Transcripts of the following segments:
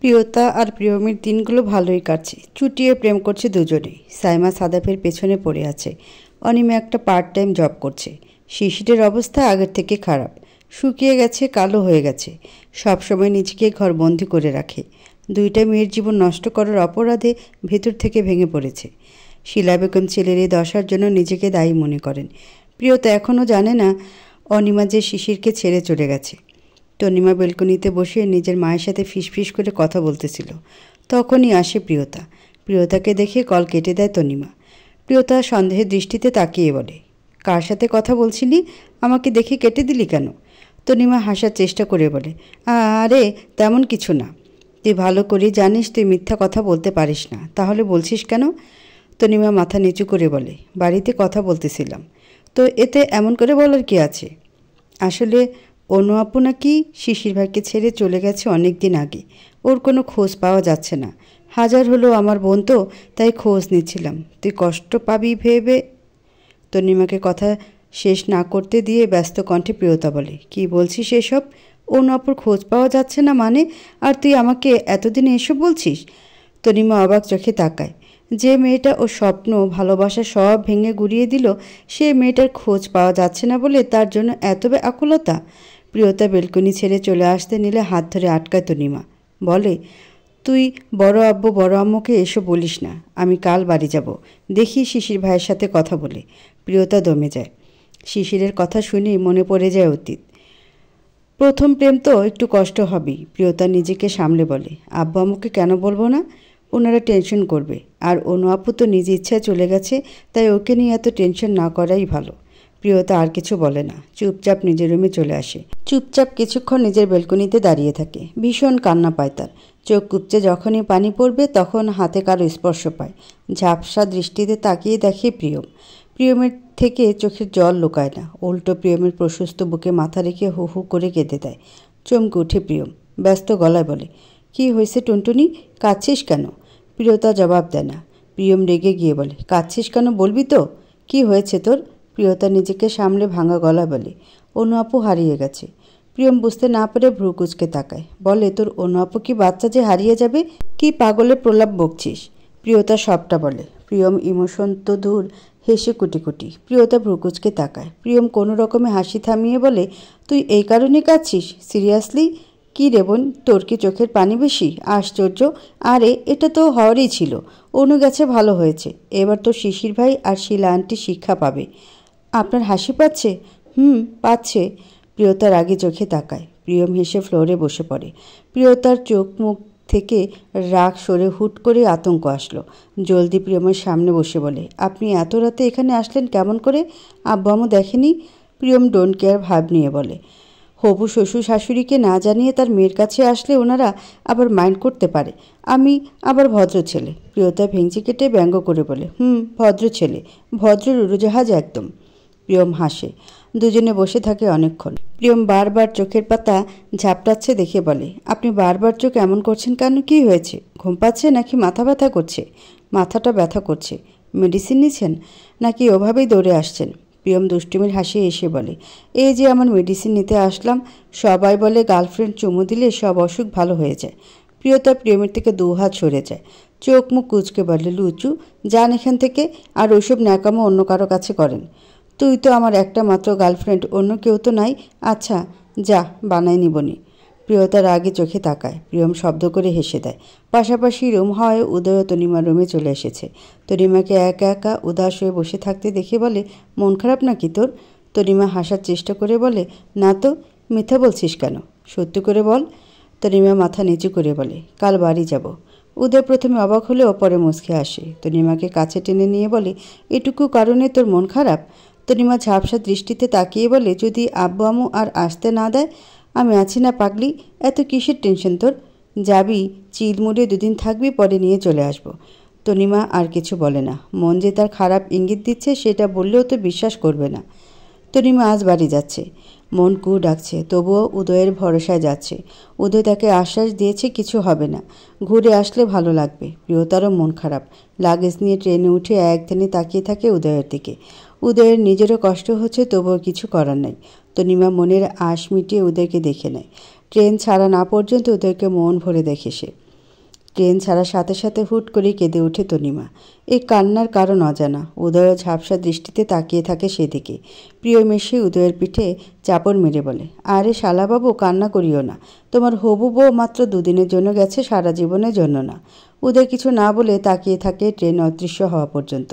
প্রিয়তা আর প্রিয়মের দিনগুলো ভালোই কাটছে। চুটিয়ে প্রেম করছে দুজনেই। সাইমা সাদাফের পেছনে পড়ে আছে। অনিমা একটা পার্ট টাইম জব করছে। শিশিরের অবস্থা আগের থেকে খারাপ। শুকিয়ে গেছে, কালো হয়ে গেছে। সবসময় নিজেকে ঘরবন্দি করে রাখে। দুইটা মেয়ের জীবন নষ্ট করার অপরাধে ভেতর থেকে ভেঙে পড়েছে। শিলা বেগম ছেলের এই দশার জন্য নিজেকে দায়ী মনে করেন। প্রিয়তা এখনও জানে না অনিমা যে শিশিরকে ছেড়ে চলে গেছে। তনিমা বেলকনিতে বসে নিজের মায়ের সাথে ফিসফিস করে কথা বলতেছিল। তখনই আসে প্রিয়তা। প্রিয়তাকে দেখে কল কেটে দেয় তনিমা। প্রিয়তা সন্দেহের দৃষ্টিতে তাকিয়ে বলে, কার সাথে কথা বলছিলি? আমাকে দেখে কেটে দিলি কেন? তনিমা হাসার চেষ্টা করে বলে, আরে তেমন কিছু না। তুই ভালো করে জানিস তুই মিথ্যা কথা বলতে পারিস না, তাহলে বলছিস কেন? তনিমা মাথা নিচু করে বলে, বাড়িতে কথা বলতেছিলাম। তো এতে এমন করে বলার কি আছে? আসলে অনু আপু নাকি শিশির ভাইকে ছেড়ে চলে গেছে অনেক দিন আগে। ওর কোনো খোঁজ পাওয়া যাচ্ছে না। হাজার হলো আমার বোন তো, তাই খোঁজ নিচ্ছিলাম। তুই কষ্ট পাবি ভেবে। তনিমাকে কথা শেষ না করতে দিয়ে ব্যস্ত কণ্ঠে প্রিয়তা বলে, কি বলছিস এসব? অনু আপুর খোঁজ পাওয়া যাচ্ছে না মানে? আর তুই আমাকে এতদিনে এসব বলছিস? তনিমা অবাক চোখে তাকায়। যে মেয়েটা ও স্বপ্ন ভালোবাসা সব ভেঙে গুড়িয়ে দিল, সে মেয়েটার খোঁজ পাওয়া যাচ্ছে না বলে তার জন্য এত আকুলতা? প্রিয়তা বেলকনি ছেড়ে চলে আসতে নিলে হাত ধরে আটকায় তনিমা। বলে, তুই বড় আব্বু বড় আম্মুকে এসব বলিস না। আমি কাল বাড়ি যাব, দেখি শিশির ভাইয়ের সাথে কথা বলে। প্রিয়তা দমে যায়। শিশিরের কথা শুনেই মনে পড়ে যায় অতীত। প্রথম প্রেম তো একটু কষ্ট হবেই। প্রিয়তা নিজেকে সামলে বলে, আব্বু আম্মুকে কেন বলবো না? ওনারা টেনশন করবে। আর অনু আপু তো নিজ ইচ্ছায় চলে গেছে, তাই ওকে নিয়ে এত টেনশন না করাই ভালো। প্রিয়তা আর কিছু বলে না, চুপচাপ নিজের রুমে চলে আসে। চুপচাপ কিছুক্ষণ নিজের বেলকনিতে দাঁড়িয়ে থাকে। ভীষণ কান্না পায় তার। চোখ কুপচে যখনই পানি পড়বে তখন হাতে কারো স্পর্শ পায়। ঝাপসা দৃষ্টিতে তাকিয়ে দেখে প্রিয়ম। প্রিয়মের থেকে চোখের জল লুকায় না, উল্টো প্রিয়মের প্রশস্ত বুকে মাথা রেখে হু হু করে কেঁদে দেয়। চমকে উঠে প্রিয়ম, ব্যস্ত গলায় বলে, কি হয়েছে টুনটুনি? কাঁদছিস কেন? প্রিয়তা জবাব দেয় না। প্রিয়ম রেগে গিয়ে বলে, কাঁদছিস কেন বলবি তো? কি হয়েছে তোর? প্রিয়তা নিজেকে সামলে ভাঙা গলা বলে, অনু আপু হারিয়ে গেছে। প্রিয়ম বুঝতে না পেরে ভ্রু কুঁচকে তাকায়। বলে, তোর অনু আপু কি বাচ্চা যে হারিয়ে যাবে? কি পাগলের প্রলাপ বকছিস? প্রিয়তা সবটা বলে। প্রিয়ম ইমোশন তো দূর, হেসে কুটি কুটি। প্রিয়তা ভ্রু কুঁচকে তাকায়। প্রিয়ম কোনো রকমে হাসি থামিয়ে বলে, তুই এই কারণে কাঁদছিস? সিরিয়াসলি? কি রে বোন, তোর কি চোখের পানি বেশি? আশ্চর্য। আরে এটা তো হওয়ারই ছিল। অনু গেছে ভালো হয়েছে। এবার তো শিশির ভাই আর শিলা আন্টি শিক্ষা পাবে। আপনার হাসি পাচ্ছে? পাচ্ছে। প্রিয়তার আগে চোখে তাকায়। প্রিয়ম হেসে ফ্লোরে বসে পড়ে। প্রিয়তার চোখ মুখ থেকে রাগ সরে হুট করে আতঙ্ক আসলো। জলদি প্রিয়মের সামনে বসে বলে, আপনি এত রাতে এখানে আসলেন কেমন করে? আব্বু আম্মু দেখেনি? প্রিয়ম ডোন্ট কেয়ার ভাব নিয়ে বলে, হবু শ্বশুর শাশুড়িকে না জানিয়ে তার মেয়ের কাছে আসলে ওনারা আবার মাইন্ড করতে পারে। আমি আবার ভদ্র ছেলে। প্রিয়তা ভেঙচি কেটে ব্যঙ্গ করে বলে, ভদ্র ছেলে, ভদ্র উড়োজাহাজ একদম। প্রিয়ম হাসে। দুজনে বসে থাকে অনেকক্ষণ। প্রিয়ম বারবার চোখের পাতা ঝাপটাচ্ছে দেখে বলে, আপনি বারবার চোখ এমন করছেন কেন? কি হয়েছে? ঘুম পাচ্ছে নাকি মাথা ব্যথা করছে? মাথাটা ব্যথা করছে। মেডিসিন নিচ্ছেন নাকি ওভাবেই দৌড়ে আসছেন? প্রিয়ম দুষ্টুমির হাসি এসে বলে, এই যে আমার মেডিসিন নিতে আসলাম। সবাই বলে গার্লফ্রেন্ড চুমু দিলে সব অসুখ ভালো হয়ে যায়। প্রিয়তা প্রিয়মের থেকে 2 হাত সরে যায়। চোখ মুখ কুঁচকে বলে, লুচু যান এখান থেকে। আর ওইসব ন্যাকামো অন্য কারো কাছে করেন। তুই তো আমার একটা মাত্র গার্লফ্রেন্ড, অন্য কেউ তো নাই। আচ্ছা যা, বানাই নিবনি। প্রিয়তার আগে চোখে তাকায়। প্রিয়ম শব্দ করে হেসে দেয়। পাশাপাশি রুম হয় উদয় তনিমার রুমে চলে এসেছে। তনিমাকে একা একা উদাস হয়ে বসে থাকতে দেখে বলে, মন খারাপ নাকি তোর? তনিমা হাসার চেষ্টা করে বলে, না তো। মিথ্যা বলছিস কেন? সত্যি করে বল। তনিমা মাথা নিচু করে বলে, কাল বাড়ি যাব। উদয় প্রথমে অবাক হলেও পরে মুচকে আসে। তনিমাকে কাছে টেনে নিয়ে বলে, এটুকু কারণে তোর মন খারাপ? তনিমা ঝাপসা দৃষ্টিতে তাকিয়ে বলে, যদি আব্বু আম্মু আর আসতে না দেয়? আমি আছি না পাগলি, এত কিসের টেনশন তোর? যাবি, চিলমুড়ে 2 দিন থাকবি, পরে নিয়ে চলে আসবো। তনিমা আর কিছু বলে না। মন যে তার খারাপ ইঙ্গিত দিচ্ছে সেটা বললেও তো বিশ্বাস করবে না। তনিমা আজ বাড়ি যাচ্ছে। মন কু ডাকছে, তবুও উদয়ের ভরসায় যাচ্ছে। উদয় তাকে আশ্বাস দিয়েছে কিছু হবে না, ঘুরে আসলে ভালো লাগবে। প্রিয়তারও মন খারাপ। লাগেজ নিয়ে ট্রেনে উঠে একদিনে তাকিয়ে থাকে উদয়ের দিকে। উদয়ের নিজেরও কষ্ট হচ্ছে, তবুও কিছু করার নাই। তনিমা মনের আশ মিটিয়ে উদয়কে দেখে নেয়। ট্রেন ছাড়া না পর্যন্ত উদয়কে মন ভরে দেখে সে। ট্রেন ছাড়ার সাথে সাথে হুট করে কেঁদে ওঠে তনিমা। এই কান্নার কারণ অজানা। উদয় ঝাপসা দৃষ্টিতে তাকিয়ে থাকে সেদিকে। প্রিয় মেশে উদয়ের পিঠে চাপড় মেরে বলে, আরে শালাবাবু, কান্না করিও না। তোমার হবু বউ মাত্র দুদিনের জন্য গেছে, সারা জীবনের জন্য না। উদয় কিছু না বলে তাকিয়ে থাকে ট্রেন অদৃশ্য হওয়া পর্যন্ত।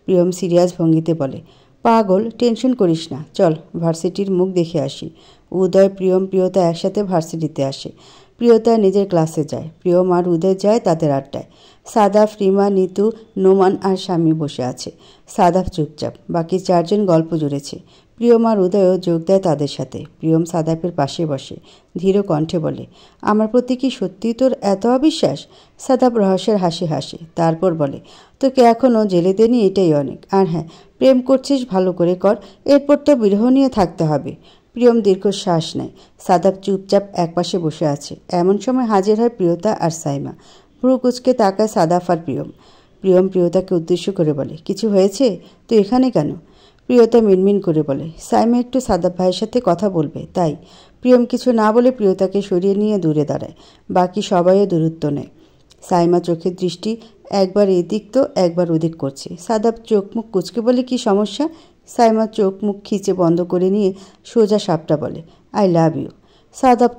প্রিয়ম সিরিয়াস ভঙ্গিতে বলে, পাগল, টেনশন করিস না, চল ভার্সিটির মুখ দেখে আসি। উদয়, প্রিয়ম, প্রিয়তা একসাথে ভার্সিটিতে আসে। প্রিয়তা নিজের ক্লাসে যায়, প্রিয়ম আর উদয় যায় তাদের আড্ডায়। সাদাফ, রিমা, নিতু, নোমান আর স্বামী বসে আছে। সাদাফ চুপচাপ, বাকি চারজন গল্প জুড়েছে। প্রিয়ম আর উদয়ও যোগ দেয় তাদের সাথে। প্রিয়ম সাদাফের পাশে বসে, ধীর কণ্ঠে বলে, আমার প্রতি কি সত্যি তোর এত অবিশ্বাস? সাদাফ রহস্যের হাসি হাসে, তারপর বলে, তোকে এখনও জেলে দেনি, এটাই অনেক। আর হ্যাঁ, প্রেম করছিস ভালো করে কর, এরপর তো বিরহ নিয়ে থাকতে হবে। প্রিয়ম দীর্ঘশ্বাস নেয়। সাদাফ চুপচাপ একপাশে বসে আছে। এমন সময় হাজির হয় প্রিয়তা আর সাইমা। ভ্রু কুচকে তাকায় সাদাফ আর প্রিয়ম। প্রিয়ম প্রিয়তাকে উদ্দেশ্য করে বলে, কিছু হয়েছে? তুই এখানে কেন? প্রিয়তা মিনমিন করে বলে, সাইমা একটু সাদাফ ভাইয়ের সাথে কথা বলবে, তাই। প্রিয়ম কিছু না বলে প্রিয়তাকে সরিয়ে নিয়ে দূরে দাঁড়ায়। বাকি সবাইও দূরত্ব নেয়। সাইমা চোখের দৃষ্টি একবার এদিক তো একবার ওদিক করছে। সাদাফ চোখ মুখ কুচকে বলে, কি সমস্যা? সাইমা চোখ মুখ খিচে বন্ধ করে নিয়ে সোজা সাপটা বলে, আই লাভ ইউ। সাদাফ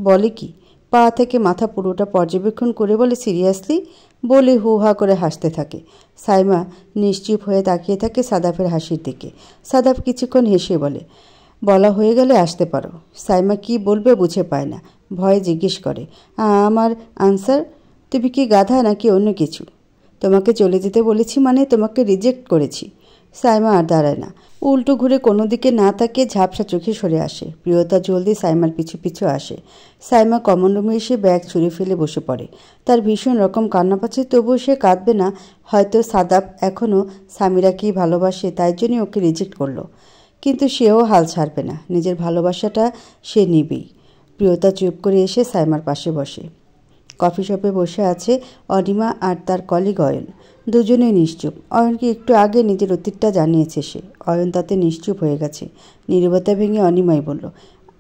বলে কি? পা থেকে মাথা পুরোটা পর্যবেক্ষণ করে বলে, সিরিয়াসলি? বলে হু হা করে হাসতে থাকে। সাইমা নিশ্চুপ হয়ে তাকিয়ে থাকে সাদাফের হাসির দিকে। সাদাফ কিছুক্ষণ হেসে বলে, বলা হয়ে গেলে আসতে পারো। সাইমা কি বলবে বুঝে পায় না, ভয়ে জিজ্ঞেস করে, আমার আনসার? তুমি কি গাধা নাকি অন্য কিছু? তোমাকে চলে যেতে বলেছি মানে তোমাকে রিজেক্ট করেছি। সাইমা আর দাঁড়ায় না, উল্টো ঘুরে কোনো দিকে না তাকিয়ে ঝাপসা চোখে সরে আসে। প্রিয়তা জলদি সাইমার পিছু পিছু আসে। সাইমা কমন রুমে এসে ব্যাগ ছুঁড়ে ফেলে বসে পড়ে। তার ভীষণ রকম কান্না পাচ্ছে, তবুও সে কাঁদবে না। হয়তো সাদাফ এখনও সামিরাকেই ভালোবাসে, তাই জন্যই ওকে রিজেক্ট করলো। কিন্তু সেও হাল ছাড়বে না, নিজের ভালোবাসাটা সে নিবেই। প্রিয়তা চুপ করে এসে সাইমার পাশে বসে। কফি শপে বসে আছে অনিমা আর তার কলিগ অয়ন। দুজনেই নিশ্চুপ। অয়নকে একটু আগে নিজের অতীতটা জানিয়েছে সে। অয়ন তাতে নিশ্চুপ হয়ে গেছে। নীরবতা ভেঙে অনিমাই বলল,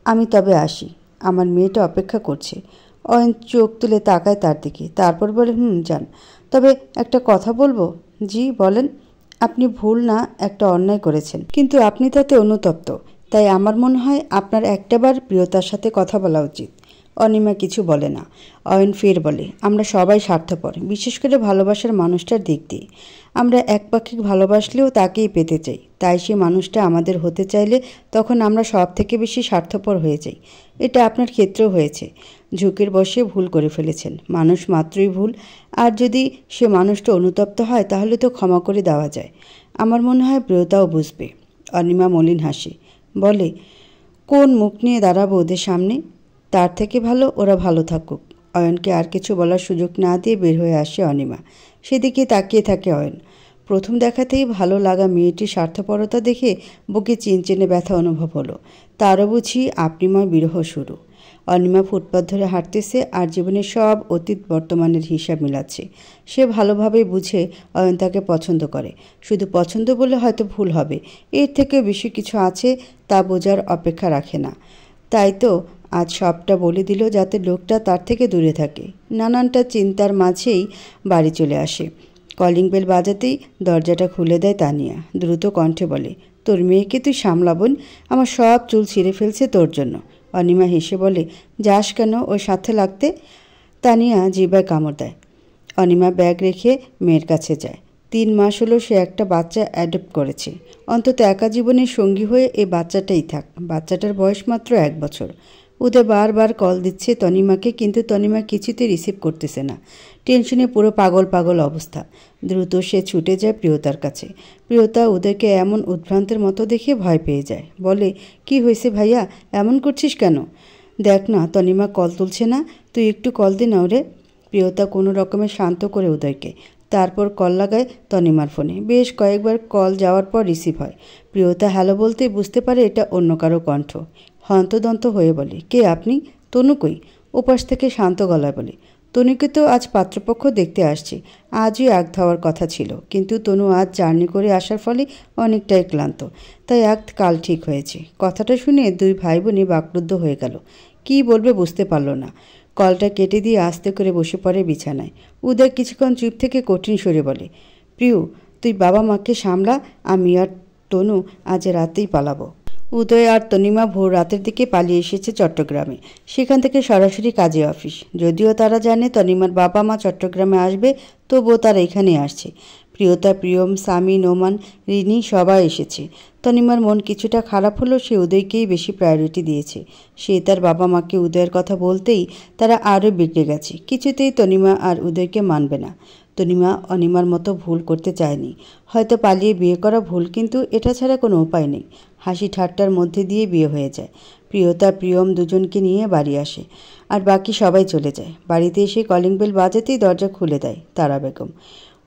আমি তবে আসি, আমার মেয়েটা অপেক্ষা করছে। অয়ন চোখ তুলে তাকায় তার দিকে, তারপর বলে, যান। তবে একটা কথা বলবো। জি বলেন। আপনি ভুল না একটা অন্যায় করেছেন, কিন্তু আপনি তাতে অনুতপ্ত। তাই আমার মনে হয় আপনার একটাবার প্রিয়তার সাথে কথা বলা উচিত। অনিমা কিছু বলে না। অয়ন ফের বলে, আমরা সবাই স্বার্থপর, বিশেষ করে ভালোবাসার মানুষটার দিক দিয়ে। আমরা একপাক্ষিক ভালোবাসলেও তাকেই পেতে চাই। তাই সে মানুষটা আমাদের হতে চাইলে তখন আমরা সব থেকে বেশি স্বার্থপর হয়ে যাই। এটা আপনার ক্ষেত্রেও হয়েছে। ঝুঁকির বশে ভুল করে ফেলেছেন। মানুষ মাত্রই ভুল। আর যদি সে মানুষটা অনুতপ্ত হয় তাহলে তো ক্ষমা করে দেওয়া যায়। আমার মনে হয় প্রিয়তাও বুঝবে। অনিমা মলিন হাসে, বলে, কোন মুখ নিয়ে দাঁড়াবো ওদের সামনে? তার থেকে ভালো ওরা ভালো থাকুক। অয়নকে আর কিছু বলার সুযোগ না দিয়ে বের হয়ে আসে অনিমা। সেদিকে তাকিয়ে থাকে অয়ন। প্রথম দেখাতেই ভালো লাগা মেয়েটির স্বার্থপরতা দেখে বুকে চিনচেনে ব্যথা অনুভব হলো। তারও বুঝি আপনিময় বিরহ শুরু। অনিমা ফুটপাথ ধরে হাঁটতেছে আর জীবনের সব অতীত বর্তমানের হিসাব মিলাচ্ছে। সে ভালোভাবেই বুঝে অয়ন তাকে পছন্দ করে। শুধু পছন্দ বলে হয়তো ভুল হবে, এর থেকেও বেশি কিছু আছে, তা বোঝার অপেক্ষা রাখে না। তাই তো আজ সবটা বলে দিল যাতে লোকটা তার থেকে দূরে থাকে। নানানটা চিন্তার মাঝেই বাড়ি চলে আসে। কলিং বেল বাজাতেই দরজাটা খুলে দেয় তানিয়া। দ্রুত কণ্ঠে বলে, তোর মেয়েকে তুই সামলাবন, আমার সব চুল ছিঁড়ে ফেলছে তোর জন্য। অনিমা হেসে বলে, যাস কেন ওর সাথে লাগতে? তানিয়া জিভায় কামড় দেয়। অনিমা ব্যাগ রেখে মেয়ের কাছে যায়। 3 মাস হলো সে একটা বাচ্চা অ্যাডপ্ট করেছে। অন্তত একা জীবনের সঙ্গী হয়ে এই বাচ্চাটাই থাক। বাচ্চাটার বয়স মাত্র 1 বছর। উদয় বারবার কল দিচ্ছে তনিমাকে, কিন্তু তনিমা কিছুতে রিসিভ করতেছে না। টেনশনে পুরো পাগল পাগল অবস্থা। দ্রুত সে ছুটে যায় প্রিয়তার কাছে। প্রিয়তা উদয়কে এমন উদ্ভ্রান্তের মতো দেখে ভয় পেয়ে যায়। বলে, কি হয়েছে ভাইয়া, এমন করছিস কেন? দেখ না তনিমা কল তুলছে না, তুই একটু কল দে না ওরে। প্রিয়তা কোনো রকমে শান্ত করে উদয়কে। তারপর কল লাগায় তনিমার ফোনে। বেশ কয়েকবার কল যাওয়ার পর রিসিভ হয়। প্রিয়তা হ্যালো বলতেই বুঝতে পারে এটা অন্য কারো কণ্ঠ। হন্তদন্ত হয়ে বলে, কে আপনি? তনু কই? ওপাশ থেকে শান্ত গলায় বলে, তনুকে তো আজ পাত্রপক্ষ দেখতে আসছে। আজই আগ ধাওয়ার কথা ছিল, কিন্তু তনু আজ জার্নি করে আসার ফলে অনেকটাই ক্লান্ত, তাই আগ কাল ঠিক হয়েছে। কথাটা শুনে 2 ভাই বোনই বাকরুদ্ধ হয়ে গেল। কী বলবে বুঝতে পারল না। কলটা কেটে দিয়ে আস্তে করে বসে পড়ে বিছানায়। উদয় কিছুক্ষণ চুপ থেকে কঠিন সুরে বলে, প্রিয়, তুই বাবা মাকে সামলা, আমি আর তনু আজ রাতেই পালাবো। উদয় আর তনিমা ভোর রাতের দিকে পালিয়ে এসেছে চট্টগ্রামে। সেখান থেকে সরাসরি কাজে অফিস। যদিও তারা জানে তনিমার বাবা মা চট্টগ্রামে আসবে, তবুও তারা এখানে আসছে। প্রিয়তা, প্রিয়ম, সামি, নোমান, রিনি সবাই এসেছে। তনিমার মন কিছুটা খারাপ হলেও সে উদয়কেই বেশি প্রায়োরিটি দিয়েছে। সে তার বাবা মাকে উদয়ের কথা বলতেই তারা আরও বিগড়ে গেছে। কিছুতেই তনিমা আর উদয়কে মানবে না। তনিমা অনিমার মতো ভুল করতে চায়নি। হয়তো পালিয়ে বিয়ে করা ভুল, কিন্তু এটা ছাড়া কোনো উপায় নেই। হাসি ঠাট্টার মধ্যে দিয়ে বিয়ে হয়ে যায়। প্রিয়তা, প্রিয়ম দুজনকে নিয়ে বাড়ি আসে, আর বাকি সবাই চলে যায়। বাড়িতে এসে কলিং বেল বাজাতেই দরজা খুলে দেয় তারা বেগম।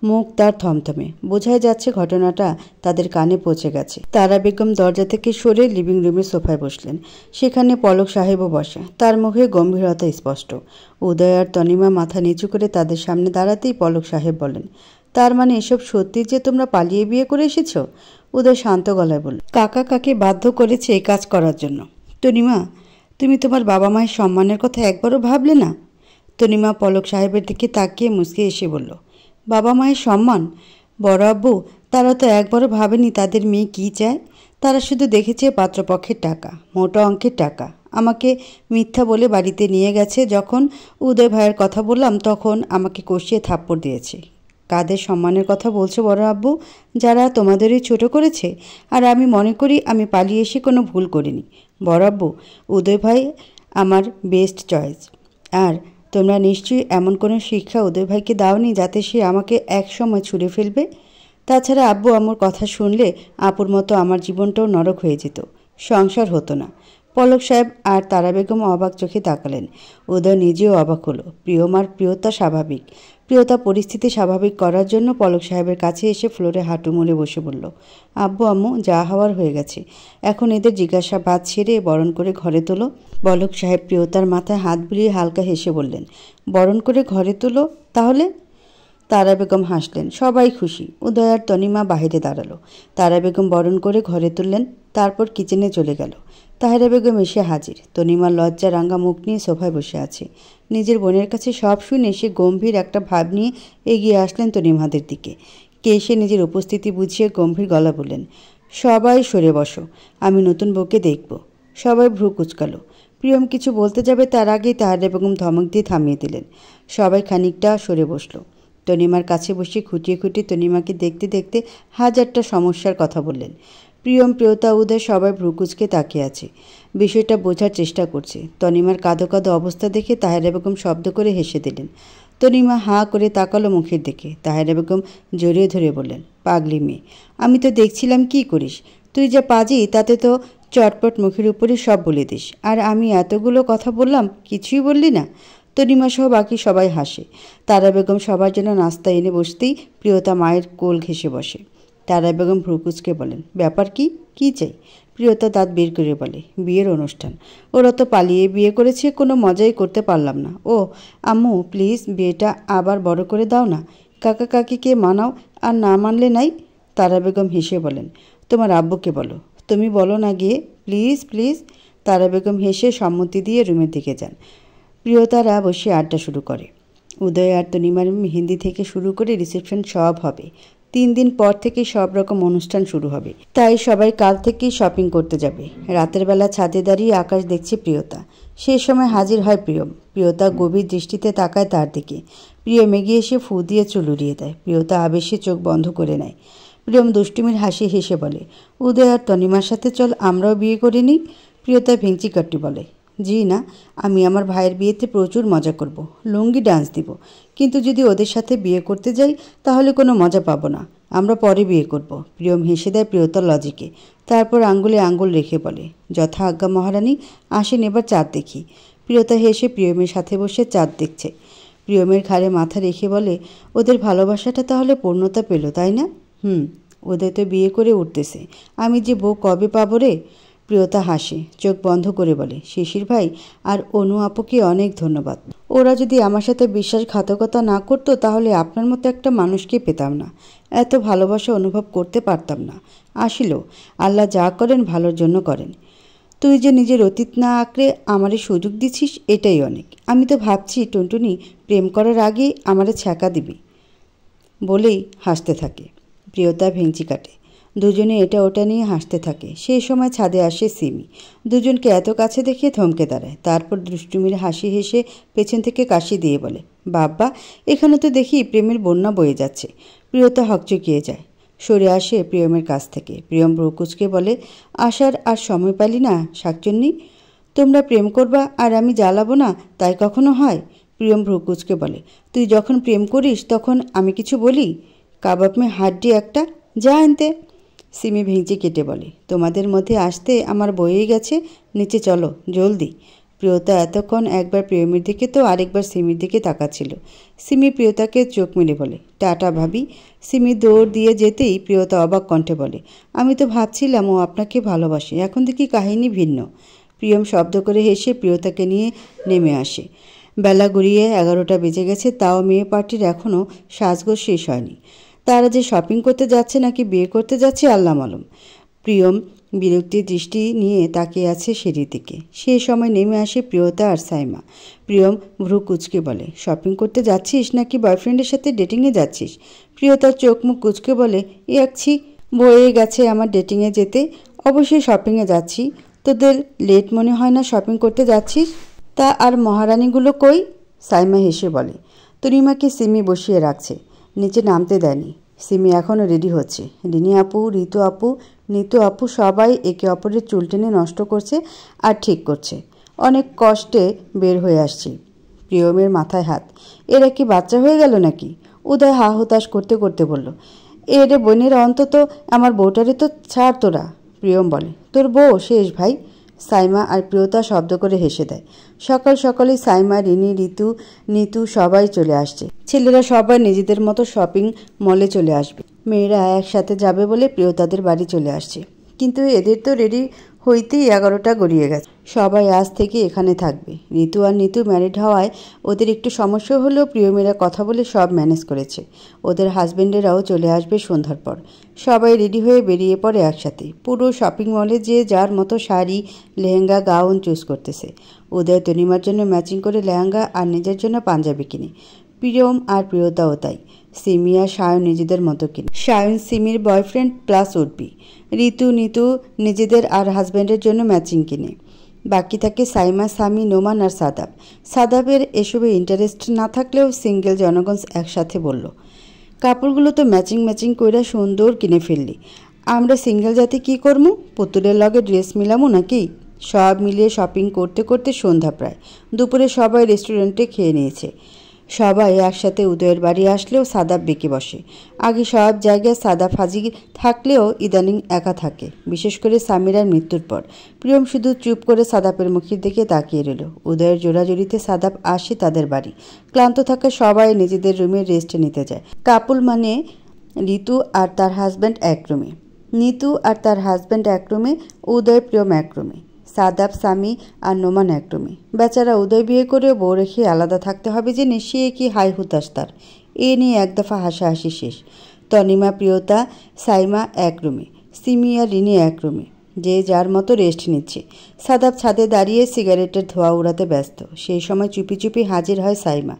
মুখ তার থমথমে, বোঝাই যাচ্ছে ঘটনাটা তাদের কানে পৌঁছে গেছে। তারা বেগম দরজা থেকে সরে লিভিং রুমের সোফায় বসলেন। সেখানে পলক সাহেবও বসা, তার মুখে গম্ভীরতা স্পষ্ট। উদয় আর তনিমা মাথা নিচু করে তাদের সামনে দাঁড়াতেই পলক সাহেব বলেন, তার মানে এসব সত্যি যে তোমরা পালিয়ে বিয়ে করে এসেছ? উদয় শান্ত গলায় বলল, কাকা কাকে বাধ্য করেছে এই কাজ করার জন্য? তনিমা, তুমি তোমার বাবা মায়ের সম্মানের কথা একবারও ভাবলে না? তনিমা পলক সাহেবের দিকে তাকিয়ে মুচকে এসে বলল, বাবা মায়ের সম্মান? বড় আব্বু, তারা তো একবারও ভাবেনি তাদের মেয়ে কী চায়। তারা শুধু দেখেছে পাত্রপক্ষের টাকা, মোটা অঙ্কের টাকা। আমাকে মিথ্যা বলে বাড়িতে নিয়ে গেছে। যখন উদয় ভাইয়ের কথা বললাম তখন আমাকে কষিয়ে থাপ্পড় দিয়েছে। কাদের সম্মানের কথা বলছো বড় আব্বু? যারা তোমাদেরই ছোট করেছে। আর আমি মনে করি আমি পালিয়ে এসে কোনো ভুল করিনি। বড় আব্বু, উদয় ভাই আমার বেস্ট চয়েস। আর তোমরা নিশ্চয়ই এমন কোনো শিক্ষা উদয় ভাইকে দাওনি যাতে সে আমাকে এক সময় ছুঁড়ে ফেলবে। তাছাড়া আব্বু আম্মুর কথা শুনলে আপুর মতো আমার জীবনটাও নরক হয়ে যেত, সংসার হতো না। পলক সাহেব আর তারা বেগম অবাক চোখে তাকালেন। উদয় নিজেও অবাক হলো। প্রিয়ম আর প্রিয়তা স্বাভাবিক। প্রিয়তা পরিস্থিতি স্বাভাবিক করার জন্য পলক সাহেবের কাছে এসে ফ্লোরে হাঁটু মুড়ে বসে বলল, আব্বু আম্মু, যা হওয়ার হয়ে গেছে। এখন এদের জিজ্ঞাসাবাদ ছেড়ে বরণ করে ঘরে তোলো। পলক সাহেব প্রিয়তার মাথায় হাত বুলিয়ে হালকা হেসে বললেন, বরণ করে ঘরে তোলো তাহলে? তারা বেগম হাসলেন। সবাই খুশি। উদয় আর তনিমা বাহিরে দাঁড়ালো। তারা বেগম বরণ করে ঘরে তুললেন, তারপর কিচেনে চলে গেল। তাহেরা বেগম এসে হাজির। তনিমার লজ্জা রাঙা মুখ নিয়ে সোফায় বসে আছে। নিজের বোনের কাছে সব শুনে সে গম্ভীর একটা ভাব নিয়ে এগিয়ে আসলেন তনিমাদের দিকে। কে এসে নিজের উপস্থিতি বুঝিয়ে গম্ভীর গলা বললেন, সবাই সরে বসো, আমি নতুন বউকে দেখব। সবাই ভ্রু কুচকালো। প্রিয়ম কিছু বলতে যাবে তার আগেই তাহেরা বেগম ধমক দিয়ে থামিয়ে দিলেন। সবাই খানিকটা সরে বসলো। তনিমার কাছে বসে খুঁটিয়ে খুঁটিয়ে তনিমাকে দেখতে দেখতে হাজারটা সমস্যার কথা বললেন। প্রিয়ম, প্রিয়তা, উদয় সবাই ভ্রুকুচকে তাকিয়ে আছে, বিষয়টা বোঝার চেষ্টা করছে। তনিমার কাঁদো কাঁদো অবস্থা দেখে তাহেরা বেগম শব্দ করে হেসে দিলেন। তনিমা হাঁ করে তাকালো মুখের দিকে। তাহেরা বেগম জড়িয়ে ধরে বললেন, পাগলি মেয়ে, আমি তো দেখছিলাম কি করিস। তুই যা পাজি তাতে তো চটপট মুখের উপরে সব বলে দিস। আর আমি এতগুলো কথা বললাম, কিছুই বললি না। তনিমা সহ বাকি সবাই হাসে। তারা বেগম সবার জন্য নাস্তা এনে বসতেই প্রিয়তা মায়ের কোল ঘেঁষে বসে। তারা বেগম ভ্রুকুচকে বলেন, ব্যাপার কি? কী চাই? প্রিয়তা দাঁত বের করে বলে, বিয়ের অনুষ্ঠান। ওরা তো পালিয়ে বিয়ে করেছে, কোনো মজাই করতে পারলাম না। ও আম্মু, প্লিজ বিয়েটা আবার বড় করে দাও না। কাকা কাকিকে মানাও, আর না মানলে নাই। তারা বেগম হেসে বলেন, তোমার আব্বুকে বলো। তুমি বলো না গিয়ে, প্লিজ প্লিজ। তারা বেগম হেসে সম্মতি দিয়ে রুমের দিকে যান। প্রিয়তারা বসে আড্ডা শুরু করে। উদয় আর তনিমার মেহেন্দি থেকে শুরু করে রিসেপশন সব হবে। 3 দিন পর থেকে সব রকম অনুষ্ঠান শুরু হবে। তাই সবাই কাল থেকেই শপিং করতে যাবে। রাতের বেলা ছাদে দাঁড়িয়ে আকাশ দেখছে প্রিয়তা। সেই সময় হাজির হয় প্রিয়ম। প্রিয়তা গভীর দৃষ্টিতে তাকায় তার দিকে। প্রিয়ম এগিয়ে এসে ফু দিয়ে চুল উড়িয়ে দেয়। প্রিয়তা আবেশে চোখ বন্ধ করে নেয়। প্রিয়ম দুষ্টুমির হাসি হেসে বলে, উদয় আর তনিমার সাথে চল আমরাও বিয়ে করে নিই। প্রিয়তা ভেঙচি কাট্টি বলে, জি না, আমি আমার ভাইয়ের বিয়েতে প্রচুর মজা করব, লুঙ্গি ডান্স দিব। কিন্তু যদি ওদের সাথে বিয়ে করতে যাই তাহলে কোনো মজা পাবো না। আমরা পরে বিয়ে করব। প্রিয়ম হেসে দেয় প্রিয়তার লজিকে। তারপর আঙ্গুলে আঙ্গুল রেখে বলে, যথা আজ্ঞা মহারানী, আসেন এবার চাঁদ দেখি। প্রিয়তা হেসে প্রিয়মের সাথে বসে চাঁদ দেখছে। প্রিয়মের ঘাড়ে মাথা রেখে বলে, ওদের ভালোবাসাটা তাহলে পূর্ণতা পেল, তাই না? ওদের তো বিয়ে করে উঠতেছে। আমি যে বউ কবে পাবো রে? প্রিয়তা হাসে, চোখ বন্ধ করে বলে, শিশির ভাই আর অনু আপুকে অনেক ধন্যবাদ। ওরা যদি আমার সাথে বিশ্বাসঘাতকতা না করতো তাহলে আপনার মতো একটা মানুষকে পেতাম না, এত ভালোবাসা অনুভব করতে পারতাম না। আসিল, আল্লাহ যা করেন ভালোর জন্য করেন। তুই যে নিজের অতীত না আঁকড়ে আমারে সুযোগ দিছিস এটাই অনেক। আমি তো ভাবছি টুনটুনি প্রেম করার আগেই আমারে ছ্যাঁকা দিবি বলেই হাসতে থাকে। প্রিয়তা ভেঙচি কাটে। দুজনে এটা ওটা নিয়ে হাসতে থাকে। সেই সময় ছাদে আসে সিমি। দুজনকে এত কাছে দেখে থমকে দাঁড়ায়। তারপর দুষ্টুমির হাসি হেসে পেছন থেকে কাশি দিয়ে বলে, বাব্বা, এখানে তো দেখি প্রেমের বন্যা বয়ে যাচ্ছে। প্রিয়তা হকচকিয়ে যায়, সরে আসে প্রিয়মের কাছ থেকে। প্রিয়ম ব্রকুচকে বলে, আসার আর সময় পালি না শাকচুন্নি? তোমরা প্রেম করবা আর আমি জ্বালাবো না, তাই কখনো হয়? প্রিয়ম ভ্রুকুচকে বলে, তুই যখন প্রেম করিস তখন আমি কিছু বলি? কাবাব মে হাড্ডি একটা, যা আনতে। সিমি ভেঙচি কেটে বলে, তোমাদের মধ্যে আসতে আমার বয়েই গেছে, নিচে চলো জলদি। প্রিয়তা এতক্ষণ একবার প্রিয়মের দিকে তো আরেকবার সিমির দিকে তাকাচ্ছিল। সিমি প্রিয়তাকে চোখ মেলে বলে, টাটা ভাবি। সিমি দৌড় দিয়ে যেতেই প্রিয়তা অবাক কণ্ঠে বলে, আমি তো ভাবছিলাম ও আপনাকে ভালোবাসে, এখন দেখি কাহিনী ভিন্ন। প্রিয়ম শব্দ করে হেসে প্রিয়তাকে নিয়ে নেমে আসে। বেলা গড়িয়ে 11টা বেজে গেছে, তাও মেয়ে পার্টির এখনও সাজগোজ শেষ হয়নি। তারা যে শপিং করতে যাচ্ছে নাকি বিয়ে করতে যাচ্ছে আল্লাহ মালুম। প্রিয়ম বিরক্তির দৃষ্টি নিয়ে তাকিয়ে আছে সিঁড়ির দিকে। সেই সময় নেমে আসে প্রিয়তা আর সাইমা। প্রিয়ম ভ্রু কুচকে বলে, শপিং করতে যাচ্ছিস নাকি বয়ফ্রেন্ডের সাথে ডেটিংয়ে যাচ্ছিস? প্রিয়তার চোখ মুখ কুচকে বলে, একছি বয়ে গেছে আমার ডেটিংয়ে যেতে, অবশ্যই শপিংয়ে যাচ্ছি। তোদের লেট মনে হয় না শপিং করতে যাচ্ছিস? তা আর মহারানীগুলো কই? সাইমা হেসে বলে, তরিমাকে সিমি বসিয়ে রাখছে, নিচে নামতে দেয়নি। সিমি এখনও রেডি হচ্ছে। রিনি আপু, ঋতু আপু, নিতু আপু সবাই একে অপরের চুল টেনে নষ্ট করছে আর ঠিক করছে। অনেক কষ্টে বের হয়ে আসছি। প্রিয়মের মাথায় হাত। এরা কি বাচ্চা হয়ে গেল নাকি? উদয় হা হুতাশ করতে করতে বলল, এরে বোনের অন্তত আমার বউটারে তো ছাড় তোরা। প্রিয়ম বলে, তোর বউ শেষ ভাই। সাইমা আর প্রিয়তা শব্দ করে হেসে দেয়। সকাল সকালেই সাইমা, রিনি, ঋতু, নিতু সবাই চলে আসছে। ছেলেরা সবাই নিজেদের মতো শপিং মলে চলে আসবে। মেয়েরা একসাথে যাবে বলে প্রিয়তাদের বাড়ি চলে আসছে। কিন্তু এদের তো রেডি হইতেই 11টা গড়িয়ে গেছে। সবাই আজ থেকে এখানে থাকবে। ঋতু আর নিতু ম্যারিড হওয়ায় ওদের একটু সমস্যা হলেও প্রিয়মেরা কথা বলে সব ম্যানেজ করেছে। ওদের হাজবেন্ডেরাও চলে আসবে সন্ধ্যার পর। সবাই রেডি হয়ে বেরিয়ে পড়ে একসাথে। পুরো শপিং মলে যে যার মতো শাড়ি, লেহেঙ্গা, গাউন চুজ করতেছে। উদয় তনিমার জন্য ম্যাচিং করে লেহেঙ্গা আর নিজের জন্য পাঞ্জাবি কিনে। প্রিয়ম আর প্রিয়তাও তাই। সিমি আর সায়ন নিজেদের মতো কিনে। সায়ন সিমির বয়ফ্রেন্ড প্লাস উঠবি। ঋতু, নিতু নিজেদের আর হাজব্যান্ডের জন্য ম্যাচিং কিনে। বাকি থাকে সাইমা, সামি, নোমান আর সাদাব। সাদাবের এসবে ইন্টারেস্ট না থাকলেও সিঙ্গেল জনগণ একসাথে বলল, কাপড়গুলো তো ম্যাচিং ম্যাচিং কইরা সুন্দর কিনে ফেললি। আমরা সিঙ্গেল জাতি কি করমু? পুতুলের লগে ড্রেস মিলামু নাকি? সব মিলিয়ে শপিং করতে করতে সন্ধ্যা প্রায়। দুপুরে সবাই রেস্টুরেন্টে খেয়ে নিয়েছে। সবাই একসাথে উদয়ের বাড়ি আসলেও সাদাব বেঁকে বসে। আগে সব জায়গায় সাদাব হাজির থাকলেও ইদানিং একা থাকে, বিশেষ করে সামিরার মৃত্যুর পর। প্রিয়ম শুধু চুপ করে সাদাবের মুখের দিকে তাকিয়ে রইল। উদয়ের জোড়াজুড়িতে সাদাব আসে তাদের বাড়ি। ক্লান্ত থাকা সবাই নিজেদের রুমে রেস্ট নিতে যায়। কাপুল মানে ঋতু আর তার হাজব্যান্ড এক রুমে, নিতু আর তার হাজব্যান্ড এক রুমে, উদয় প্রিয়ম এক রুমে, সাদাব, সামি আর নোমান এক রুমে। বেচারা উদয় বিয়ে করেও বউ রেখে আলাদা থাকতে হবে জেনে সে কি হাই হুতাশ তার। এ নিয়ে এক দফা হাসাহাসি শেষ। তনিমা, প্রিয়তা, সাইমা এক রুমে, সিমি আর রিনি এক রুমে, যে যার মতো রেস্ট নিচ্ছে। সাদাব ছাদে দাঁড়িয়ে সিগারেটের ধোঁয়া উড়াতে ব্যস্ত। সেই সময় চুপি চুপি হাজির হয় সাইমা।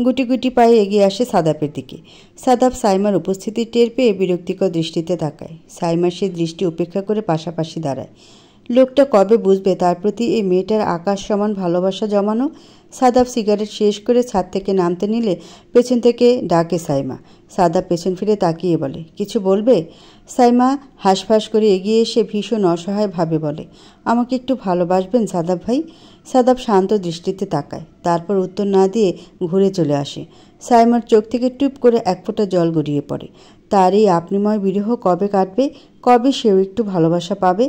গুটি গুটি পায়ে এগিয়ে আসে সাদাবের দিকে। সাদাব সাইমার উপস্থিতি টের পেয়ে বিরক্তিকর দৃষ্টিতে তাকায়। সাইমা সে দৃষ্টি উপেক্ষা করে পাশাপাশি দাঁড়ায়। লোকটা কবে বুঝবে তার প্রতি এই মেয়েটার আকাশ সমান ভালোবাসা জমানো? সাদাব সিগারেট শেষ করে ছাদ থেকে নামতে নিলে পেছন থেকে ডাকে সাইমা। সাদাব পেছন ফিরে তাকিয়ে বলে, কিছু বলবে? সাইমা হাঁসফাঁস করে এগিয়ে এসে ভীষণ অসহায় ভাবে বলে, আমাকে একটু ভালোবাসবেন সাদাব ভাই? সাদাব শান্ত দৃষ্টিতে তাকায়, তারপর উত্তর না দিয়ে ঘুরে চলে আসে। সাইমার চোখ থেকে টুপ করে এক ফোঁটা জল গড়িয়ে পড়ে। তার এই আপনিময় বিরহ কবে কাটবে? কবে সেও একটু ভালোবাসা পাবে?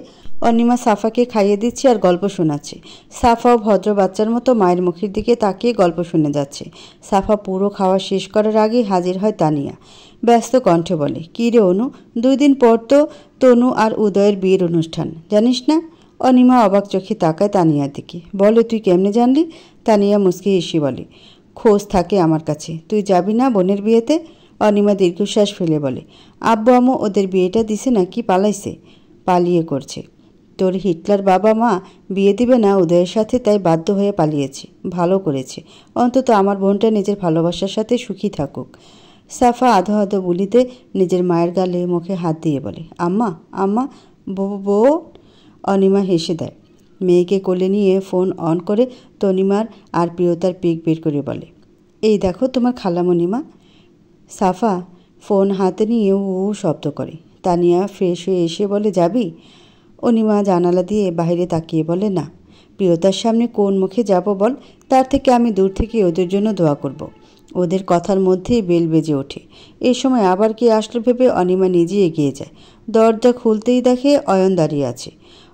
অনিমা সাফাকে খাইয়ে দিচ্ছে আর গল্প শোনাচ্ছে। সাফাও ভদ্র বাচ্চার মতো মায়ের মুখের দিকে তাকিয়ে গল্প শুনে যাচ্ছে। সাফা পুরো খাওয়া শেষ করার আগেই হাজির হয় তানিয়া। ব্যস্ত কণ্ঠে বলে, কী রে অনু, 2 দিন পর তো তনু আর উদয়ের বিয়ের অনুষ্ঠান, জানিস না? অনিমা অবাক চোখে তাকায় তানিয়ার দিকে। বলে, তুই কেমনে জানলি? তানিয়া মুচকি হেসে বলে, খোঁজ থাকে আমার কাছে। তুই যাবি না বোনের বিয়েতে? অনিমা দীর্ঘশ্বাস ফেলে বলে, আব্বু আম্মু ওদের বিয়েটা দিছে নাকি পালাইছে? পালিয়ে করছে। তোর হিটলার বাবা মা বিয়ে দিবে না উদয়ের সাথে, তাই বাধ্য হয়ে পালিয়েছে। ভালো করেছে, অন্তত আমার বোনটা নিজের ভালোবাসার সাথে সুখী থাকুক। সাফা আধো আধো বুলিতে নিজের মায়ের গালে মুখে হাত দিয়ে বলে, আম্মা আম্মা বউ। অনিমা হেসে দেয়। মেয়েকে কোলে নিয়ে ফোন অন করে তনিমার আর প্রিয়তার পিক বের করে বলে, এই দেখো তোমার খালামণিমা। সাফা ফোন হাতে নিয়ে শব্দ করে। তানিয়া ফ্রেশ হয়ে এসে বলে, যাবি? অনিমা জানালা দিয়ে বাইরে তাকিয়ে বলে, না। প্রিয়তার সামনে কোন মুখে যাব বল? তার থেকে আমি দূর থেকে ওদের জন্য দোয়া করব। ওদের কথার মধ্যেই বেল বেজে ওঠে। এই সময় আবার কে আসলো ভেবে অনিমা নিজে এগিয়ে যায়। দরজা খুলতেই দেখে অয়ন দাঁড়িয়ে আছে।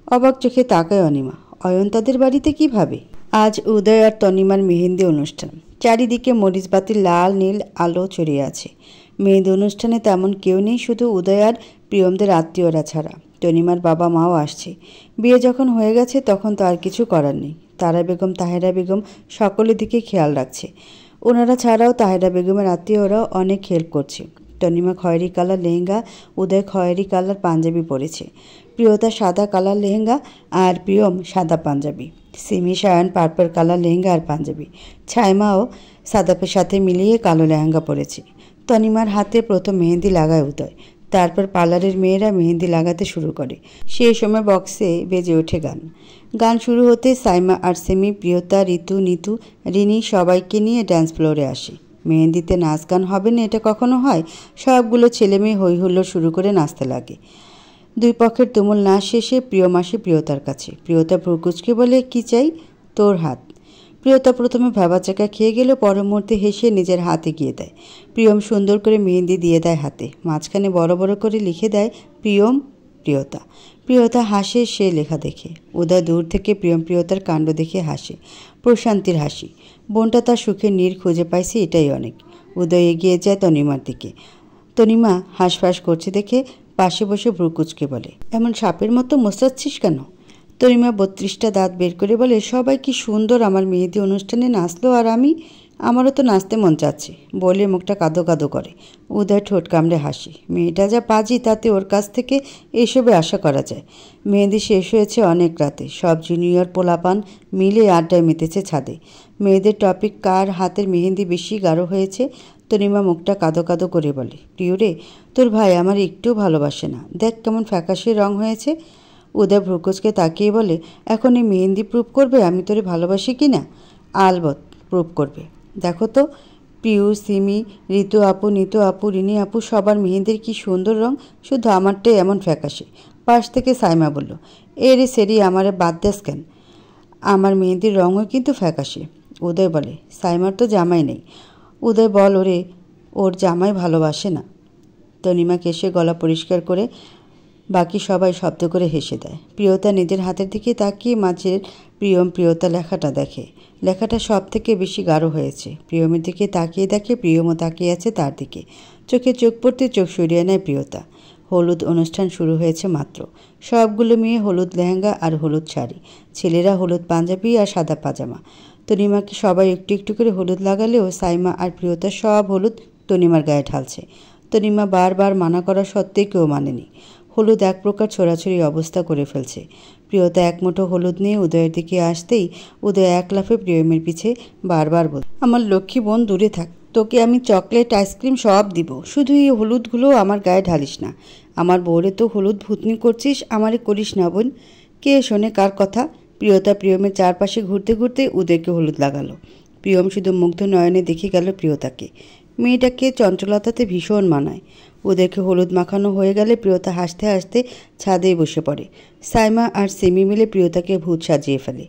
অবাক চোখে তাকায় অনিমা। অয়ন তাদের বাড়িতে কিভাবে? আজ উদয় আর তনিমার মেহেন্দি অনুষ্ঠান। চারিদিকে মরিচবাতির লাল নীল আলো ছড়িয়ে আছে। মেহেন্দি অনুষ্ঠানে তেমন কেউ নেই, শুধু উদয় আর প্রিয়মদের আত্মীয়রা ছাড়া। তনিমার বাবা মাও আসছে। বিয়ে যখন হয়ে গেছে তখন তো আর কিছু করার নেই। তারা বেগম, তাহেরা বেগম সকলের দিকে খেয়াল রাখছে। ওনারা ছাড়াও তাহেরা বেগমের আত্মীয়রাও অনেক হেল্প করছে। তনিমা খয়েরি কালার লেহেঙ্গা, উদয় খয়েরি কালার পাঞ্জাবি পরেছে। প্রিয়তা সাদা কালার লেহেঙ্গা আর প্রিয়ম সাদা পাঞ্জাবি। সিমি সায়ন পার্পল কালার লেহেঙ্গা আর পাঞ্জাবি। ছাইমাও সাদাপের সাথে মিলিয়ে কালো লেহেঙ্গা পরেছে। তনিমার হাতে প্রথম মেহেন্দি লাগায় উদয়। তারপর পার্লারের মেয়েরা মেহেন্দি লাগাতে শুরু করে। সেই সময় বক্সে বেজে ওঠে গান। গান শুরু হতে সাইমা আর সেমি, প্রিয়তা, ঋতু, নিতু, রিনি সবাইকে নিয়ে ড্যান্স ফ্লোরে আসে। মেহেন্দিতে নাচ গান হবে না এটা কখনো হয়? সবগুলো ছেলে মেয়ে হই হুল্লোড় শুরু করে নাচতে লাগে। দুই পক্ষের তুমুল নাচ শেষে প্রিয়ম আসে প্রিয়তার কাছে। প্রিয়তা ভ্রুকুচকে বলে, কি চাই? তোর হাত। প্রিয়তা প্রথমে ভ্যাবাচাকা খেয়ে গেল, পর মুহূর্তে হেসে নিজের হাত এগিয়ে দেয়। প্রিয়ম সুন্দর করে মেহেন্দি দিয়ে দেয় হাতে। মাঝখানে বড় বড় করে লিখে দেয়, প্রিয়ম প্রিয়তা। প্রিয়তা হাসে সে লেখা দেখে। উদয় দূর থেকে প্রিয়ম প্রিয়তার কাণ্ড দেখে হাসে, প্রশান্তির হাসি। বোনটা তার সুখের নীড় খুঁজে পাইছে, এটাই অনেক। উদয় এগিয়ে যায় তনিমার দিকে। তনিমা হাঁসফাঁস করছে দেখে পাশে বসে ভ্রুকুচকে বলে, এমন সাপের মতো মোচড়াচ্ছিস কেন? তনিমা 32টা দাঁত বের করে বলে, সবাই কি সুন্দর আমার মেহেদি অনুষ্ঠানে নাচলো আর আমারও তো নাচতে মন চাচ্ছে বলে মুখটা কাদো কাদো করে। উদয় ঠোঁট কামড়ে হাসি। মেয়েটা যা পাজি, তাতে ওর কাছ থেকে এসবে আশা করা যায়। মেহেদি শেষ হয়েছে অনেক রাতে। সব জুনিয়র পোলাপান মিলে আড্ডায় মেতেছে ছাদে। মেয়েদের টপিক, কার হাতের মেহেন্দি বেশি গাঢ় হয়েছে। তনিমা মুখটা কাদো কাদো করে বলে, প্রিয় রে, তোর ভাই আমার একটু ভালোবাসে না, দেখ কেমন ফ্যাকাশে রং হয়েছে। উদয় ভ্রুকুচকে তাকিয়ে বলে, এখন এই মেহেন্দি প্রুভ করবে আমি তোরে ভালোবাসি কি না? আলবত প্রুভ করবে। দেখো তো পিউ, সিমি, ঋতু আপু, নিতু আপু, রিনি আপু সবার মেহেন্দির কি সুন্দর রং, শুধু আমারটাই এমন ফ্যাকাশে। পাশ থেকে সাইমা বলল, এরে সেরি আমারে বাদ দেস কেন? আমার মেহেন্দির রঙও কিন্তু ফ্যাকাশে। উদয় বলে, সাইমার তো জামাই নেই। উদয় বল, ওরে ওর জামাই ভালোবাসে না। তনিমা কেশে গলা পরিষ্কার করে বাকি সবাই শব্দ করে হেসে দেয়। প্রিয়তা নিজের হাতের দিকে তাকিয়ে মাঝের প্রিয়ম প্রিয়তা লেখাটা দেখে। লেখাটা সব থেকে বেশি গাঢ় হয়েছে। প্রিয়মের দিকে তাকিয়ে দেখে প্রিয়মও তাকিয়ে আছে তার দিকে। চোখে চোখ পড়তে চোখ সরিয়ে নেয় প্রিয়তা। হলুদ অনুষ্ঠান শুরু হয়েছে মাত্র। সবগুলো মেয়ে হলুদ লেহেঙ্গা আর হলুদ শাড়ি, ছেলেরা হলুদ পাঞ্জাবি আর সাদা পাজামা। তনিমাকে সবাই একটু একটু করে হলুদ লাগালেও সাইমা আর প্রিয়তা সব হলুদ তনিমার গায়ে ঢালছে। তনিমা বারবার মানা করা সত্ত্বেও কেউ মানেনি। হলুদ এক প্রকার ছোড়াছড়ি অবস্থা করে ফেলছে। প্রিয়তা এক মুঠো হলুদ নিয়ে উদয়ের দিকে আসতেই উদয় এক লাফে প্রিয়মের পিছে বারবার বল, আমার লক্ষ্মী বোন দূরে থাক, তোকে আমি চকলেট আইসক্রিম সব দিব, শুধু এই হলুদগুলো আমার গায়ে ঢালিস না। আমার বউরে তো হলুদ ভুতনি করছিস, আমারে করিস না বোন। কে শোনে কার কথা? প্রিয়তা প্রিয়মের চারপাশে ঘুরতে ঘুরতে উদয়কে হলুদ লাগালো। প্রিয়ম শুধু মুগ্ধ নয়নে দেখে গেল প্রিয়তাকে। মেয়েটাকে চঞ্চলতাতে ভীষণ মানায়। ওদেরকে হলুদ মাখানো হয়ে গেলে প্রিয়তা হাসতে হাসতে ছাদেই বসে পড়ে। সাইমা আর সিমি মিলে প্রিয়তাকে ভূত সাজিয়ে ফেলে।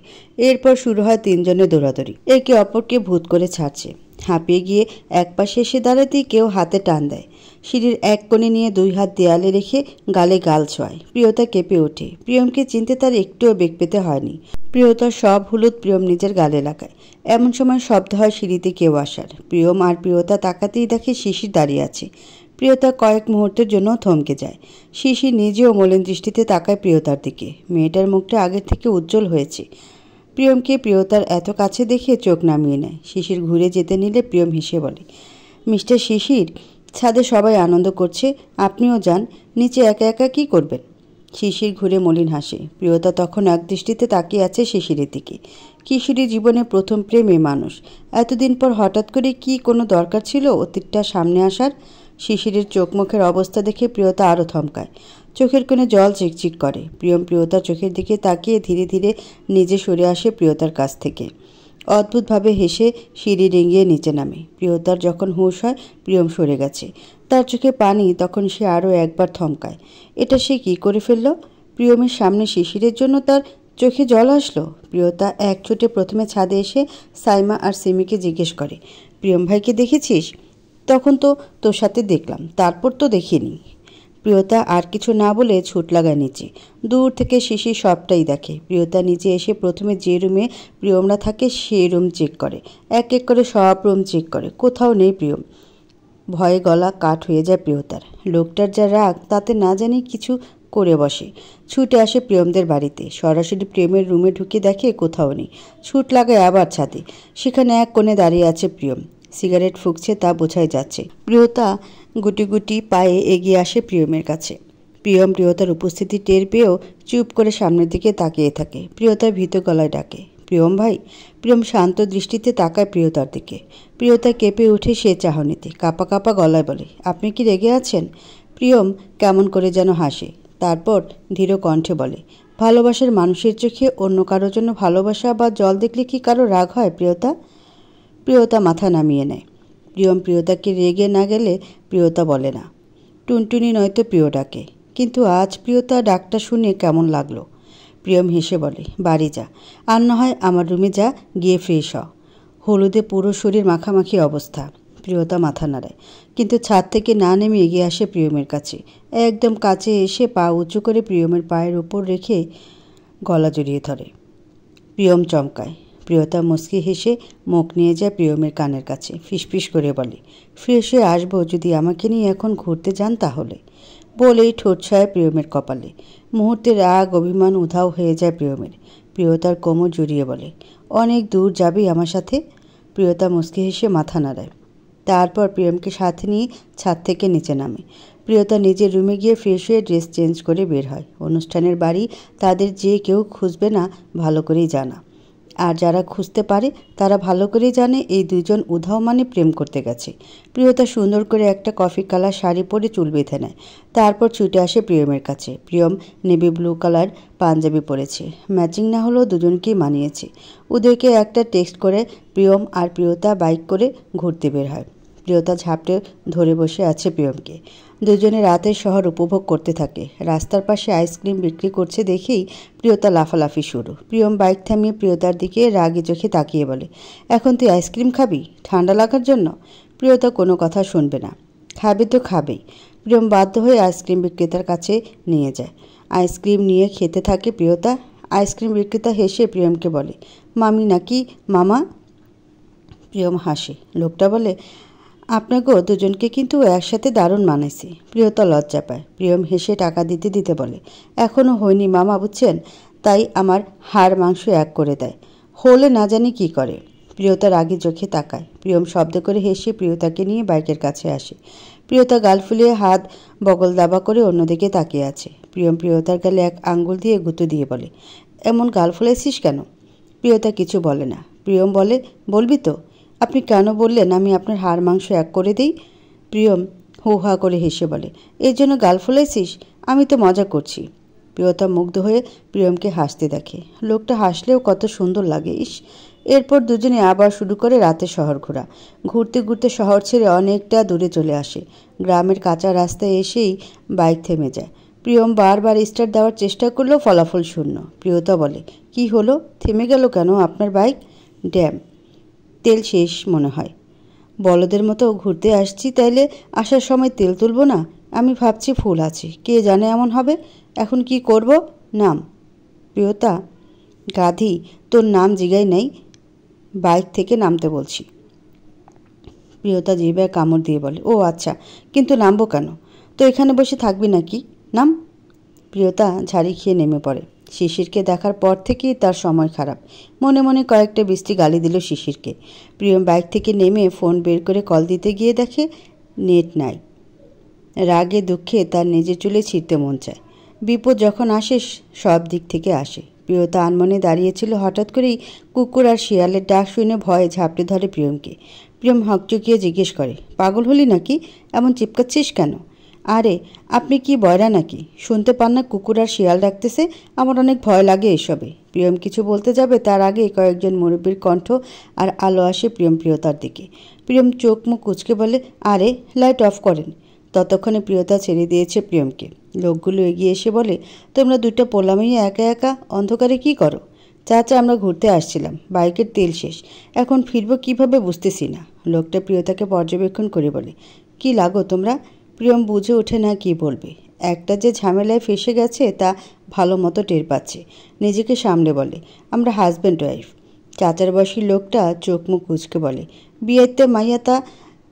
এরপর শুরু হয় তিনজনের দৌড়াদৌড়ি। একে অপরকে ভূত করে ছাড়ছে। হাঁপিয়ে গিয়ে এক পাশে এসে দাঁড়াতেই কেউ হাতে টান দেয়। সিঁড়ির এক কোণে নিয়ে দুই হাত দেয়ালে রেখে গালে গাল ছোঁয়। প্রিয়তা কেঁপে ওঠে। প্রিয়মকে চিনতে তার একটুও বেগ পেতে হয়নি। প্রিয়তার সব হলুদ প্রিয়ম নিজের গালে লাগায়। এমন সময় শব্দ হয় সিঁড়িতে কেউ আসার। প্রিয়ম আর প্রিয়তা তাকাতেই দেখে শিশির দাঁড়িয়ে আছে। প্রিয়তা কয়েক মুহূর্তের জন্য থমকে যায়। শিশির নিজেও মলিন দৃষ্টিতে তাকায় প্রিয়তার দিকে। মেয়েটার মুখটা আগের থেকে উজ্জ্বল হয়েছে। প্রিয়মকে প্রিয়তার এত কাছে দেখে চোখ নামিয়ে নেয়। শিশির ঘুরে যেতে নিলে প্রিয়ম হেসে বলে, মিস্টার শিশির, ছাদে সবাই আনন্দ করছে, আপনিও যান, নিচে একা একা কী করবেন? শিশির ঘুরে মলিন হাসে। প্রিয়তা তখন একদৃষ্টিতে তাকিয়ে আছে শিশিরের দিকে। কিশোরী জীবনে প্রথম প্রেমে মানুষ, এতদিন পর হঠাৎ করে কি কোনো দরকার ছিল অতীতটা সামনে আসার? শিশিরের চোখ মুখের অবস্থা দেখে প্রিয়তা আরও থমকায়। চোখের কোণে জল চিকচিক করে। প্রিয়তার চোখের দিকে তাকিয়ে ধীরে ধীরে নিজে সরে আসে প্রিয়তার কাছ থেকে। অদ্ভুতভাবে হেসে সিঁড়ি ডিঙিয়ে নিচে নামে। প্রিয়তার যখন হুঁশ হয় প্রিয়ম সরে গেছে। তার চোখে পানি, তখন সে আরও একবার থমকায়। এটা সে কি করে ফেলল? প্রিয়মের সামনে শিশিরের জন্য তার চোখে জল আসলো। প্রিয়তা এক ছুটে প্রথমে ছাদে এসে সাইমা আর সিমিকে জিজ্ঞেস করে, প্রিয়ম ভাইকে দেখেছিস? তখন তো তোর সাথে দেখলাম, তারপর তো দেখিনি। প্রিয়তা আর কিছু না বলে ছুট লাগায় নিচে। দূর থেকে শিশির সবটাই দেখে। প্রিয়তা নিচে এসে প্রথমে যে রুমে প্রিয়মরা থাকে সেই রুম চেক করে। এক এক করে সব রুম চেক করে, কোথাও নেই প্রিয়ম। ভয়ে গলা কাঠ হয়ে যায় প্রিয়তার। লোকটার যা রাগ, তাতে না জানি কিছু করে বসে। ছুটে আসে প্রিয়মদের বাড়িতে। সরাসরি প্রিয়মের রুমে ঢুকে দেখে কোথাও নেই। ছুট লাগায় আবার ছাদে। সেখানে এক কোণে দাঁড়িয়ে আছে প্রিয়ম, সিগারেট ফুঁকছে, তা বোঝাই যাচ্ছে। প্রিয়তা গুটি গুটি পায়ে এগিয়ে আসে প্রিয়মের কাছে। প্রিয়তার উপস্থিতি টের পেয়েও চুপ করে সামনের দিকে তাকিয়ে থাকে। প্রিয়তা ভীত গলায় ডাকে, প্রিয়ম ভাই। প্রিয়ম শান্ত দৃষ্টিতে তাকায় প্রিয়তার দিকে। প্রিয়তা কেঁপে উঠে সে চাহনিতে, কাঁপা কাঁপা গলায় বলে, আপনি কি রেগে আছেন? প্রিয়ম কেমন করে যেন হাসে, তারপর ধীর কণ্ঠে বলে, ভালোবাসার মানুষের চোখে অন্য কারোর জন্য ভালোবাসা বা জল দেখলে কি কারো রাগ হয় প্রিয়তা? প্রিয়তা মাথা নামিয়ে নেয়। প্রিয়তাকে রেগে না গেলে প্রিয়তা বলে না। টুনটুনি নয়তো প্রিয় ডাকে, কিন্তু আজ প্রিয়তা ডাকটা শুনে কেমন লাগলো। প্রিয়ম হেসে বলে, বাড়ি যা, আর না হয় আমার রুমে যা, গিয়ে ফ্রেশ হ। হলুদে পুরো শরীর মাখামাখি অবস্থা। প্রিয়তা মাথা নাড়ায়, কিন্তু ছাদ থেকে না নেমে এগিয়ে আসে প্রিয়মের কাছে। একদম কাছে এসে পা উঁচু করে প্রিয়মের পায়ের উপর রেখে গলা জড়িয়ে ধরে। প্রিয়ম চমকায়। প্রিয়তা মুচকি হেসে মুখ নিয়ে যায় প্রিয়মের কানের কাছে, ফিসফিস করে বলে, ফ্রেশ হয়ে আসবো যদি আমাকে নিয়ে এখন ঘুরতে যান তাহলে। বলেই ঠোঁট ছয় প্রিয়মের কপালে। মুহূর্তে রাগ অভিমান উধাও হয়ে যায় প্রিয়মের। প্রিয়তার কোমর জড়িয়ে বলে, অনেক দূর যাবি আমার সাথে? প্রিয়তা মুচকি হেসে মাথা নাড়ায়। তারপর প্রিয়মকে সাথে নিয়ে ছাদ থেকে নিচে নামে। প্রিয়তা নিজের রুমে গিয়ে ফ্রেশ হয়ে ড্রেস চেঞ্জ করে বের হয়। অনুষ্ঠানের বাড়ি তাদের যে কেউ খুঁজবে না ভালো করেই জানা। আর যারা খুঁজতে পারে তারা ভালো করেই জানে এই দুজন উধাও মানে প্রেম করতে গেছে। প্রিয়তা সুন্দর করে একটা কফি কালার শাড়ি পরে চুল বেঁধে নেয়। তারপর ছুটে আসে প্রিয়মের কাছে। Priyam navy blue colour panjabi পরেছে। ম্যাচিং না হলেও দুজনকেই মানিয়েছে। উদয়কে একটা টেক্সট করে প্রিয়ম আর প্রিয়তা বাইক করে ঘুরতে বের হয়। প্রিয়তা ঝাপটে ধরে বসে আছে প্রিয়মকে। দুজনে রাতের শহর উপভোগ করতে থাকে। রাস্তার পাশে আইসক্রিম বিক্রি করছে দেখেই প্রিয়তা লাফালাফি শুরু। প্রিয়ম বাইক থামিয়ে প্রিয়তার দিকে রাগি চোখে তাকিয়ে বলে, এখন তুই আইসক্রিম খাবি ঠান্ডা লাগার জন্য? প্রিয়তা কোনো কথা শুনবে না। খাবে তো খাবেই। প্রিয়ম বাধ্য হয়ে আইসক্রিম বিক্রেতার কাছে নিয়ে যায়। আইসক্রিম নিয়ে খেতে থাকে প্রিয়তা। আইসক্রিম বিক্রেতা হেসে প্রিয়মকে বলে, মামি নাকি মামা? প্রিয়ম হাসে। লোকটা বলে, আপনাকেও দুজনকে কিন্তু একসাথে দারুণ মানাইছে। প্রিয়তা লজ্জা পায়। প্রিয়ম হেসে টাকা দিতে দিতে বলে, এখনও হয়নি মামা, বুঝছেন, তাই আমার হাড় মাংস এক করে দেয়, হলে না জানি কি করে। প্রিয়তা রাগী চোখে তাকায়। প্রিয়ম শব্দ করে হেসে প্রিয়তাকে নিয়ে বাইকের কাছে আসে। প্রিয়তা গাল ফুলিয়ে হাত বগল দাবা করে অন্যদিকে তাকিয়ে আছে। প্রিয়তার গালে এক আঙ্গুল দিয়ে গুঁতো দিয়ে বলে, এমন গাল ফুলেছিস কেন? প্রিয়তা কিছু বলে না। প্রিয়ম বলে, বলবি তো? আপনি কেন বললেন আমি আপনার হাড় মাংস এক করে দিই? প্রিয়ম হু হা করে হেসে বলে, এর জন্য গাল ফুলাইছিস? আমি তো মজা করছি। প্রিয়তা মুগ্ধ হয়ে প্রিয়মকে হাসতে দেখে। লোকটা হাসলেও কত সুন্দর লাগে, ইস। এরপর দুজনে আবার শুরু করে রাতের শহর ঘোরা। ঘুরতে ঘুরতে শহর ছেড়ে অনেকটা দূরে চলে আসে। গ্রামের কাঁচা রাস্তায় এসেই বাইক থেমে যায়। প্রিয়ম বারবার স্টার্ট দেওয়ার চেষ্টা করলেও ফলাফল শূন্য। প্রিয়তা বলে, কি হলো, থেমে গেল কেন আপনার বাইক? ড্যাম, তেল শেষ মনে হয়। বলদের মতো ঘুরতে আসছি, তাইলে আসার সময় তেল তুলব না? আমি ভাবছি ফুল আছে, কে জানে এমন হবে। এখন কি করব? নাম। প্রিয়তা, গাধি, তোর নাম জিগাই নেই, বাইক থেকে নামতে বলছি। প্রিয়তা জিভায় কামড় দিয়ে বলে, ও আচ্ছা, কিন্তু নামবো কেন? তো এখানে বসে থাকবি নাকি? নাম। প্রিয়তা ঝাড়ি খেয়ে নেমে পড়ে। শিশিরকে দেখার পর থেকেই তার সময় খারাপ। মনে মনে কয়েকটা বৃষ্টি গালি দিল শিশিরকে। প্রিয়ম বাইক থেকে নেমে ফোন বের করে কল দিতে গিয়ে দেখে নেট নাই। রাগে দুঃখে তার নিজের চুলে ছিঁড়তে মন চায়। বিপদ যখন আসে সব দিক থেকে আসে। প্রিয়তা আনমনে দাঁড়িয়েছিল, হঠাৎ করেই কুকুর আর শিয়ালের ডাক শুনে ভয়ে ঝাঁপটে ধরে প্রিয়মকে। প্রিয়ম হকচকিয়ে জিজ্ঞেস করে, পাগল হলি নাকি? এমন চিপকাচ্ছিস কেন? আরে আপনি কি বয়রা নাকি? শুনতে পান না কুকুর আর শিয়াল ডাকতেছে? আমার অনেক ভয় লাগে এসবে। প্রিয়ম কিছু বলতে যাবে তার আগে কয়েকজন মুরব্বীর কণ্ঠ আর আলো আসে প্রিয়তার দিকে। প্রিয়ম চোখ মুখ কুঁচকে বলে, আরে লাইট অফ করেন। ততক্ষণে প্রিয়তা ছেড়ে দিয়েছে প্রিয়মকে। লোকগুলো এগিয়ে এসে বলে, তোমরা দুটো পোলামেই একা একা অন্ধকারে কি করো? চাচা, আমরা ঘুরতে আসছিলাম, বাইকের তেল শেষ, এখন ফিরবো কিভাবে বুঝতেছি না। লোকটা প্রিয়তাকে পর্যবেক্ষণ করে বলে, কি লাগো তোমরা? প্রিয়ম বুঝে ওঠে না কি বলবে। একটা যে ঝামেলায় ফেসে গেছে তা ভালো মতো টের পাচ্ছে। নিজেকে সামলে বলে, আমরা হাজব্যান্ড ওয়াইফ। চাচার বয়সী লোকটা চোখ মুখ কুঁচকে বলে, বিয়েতে মাইয়া তা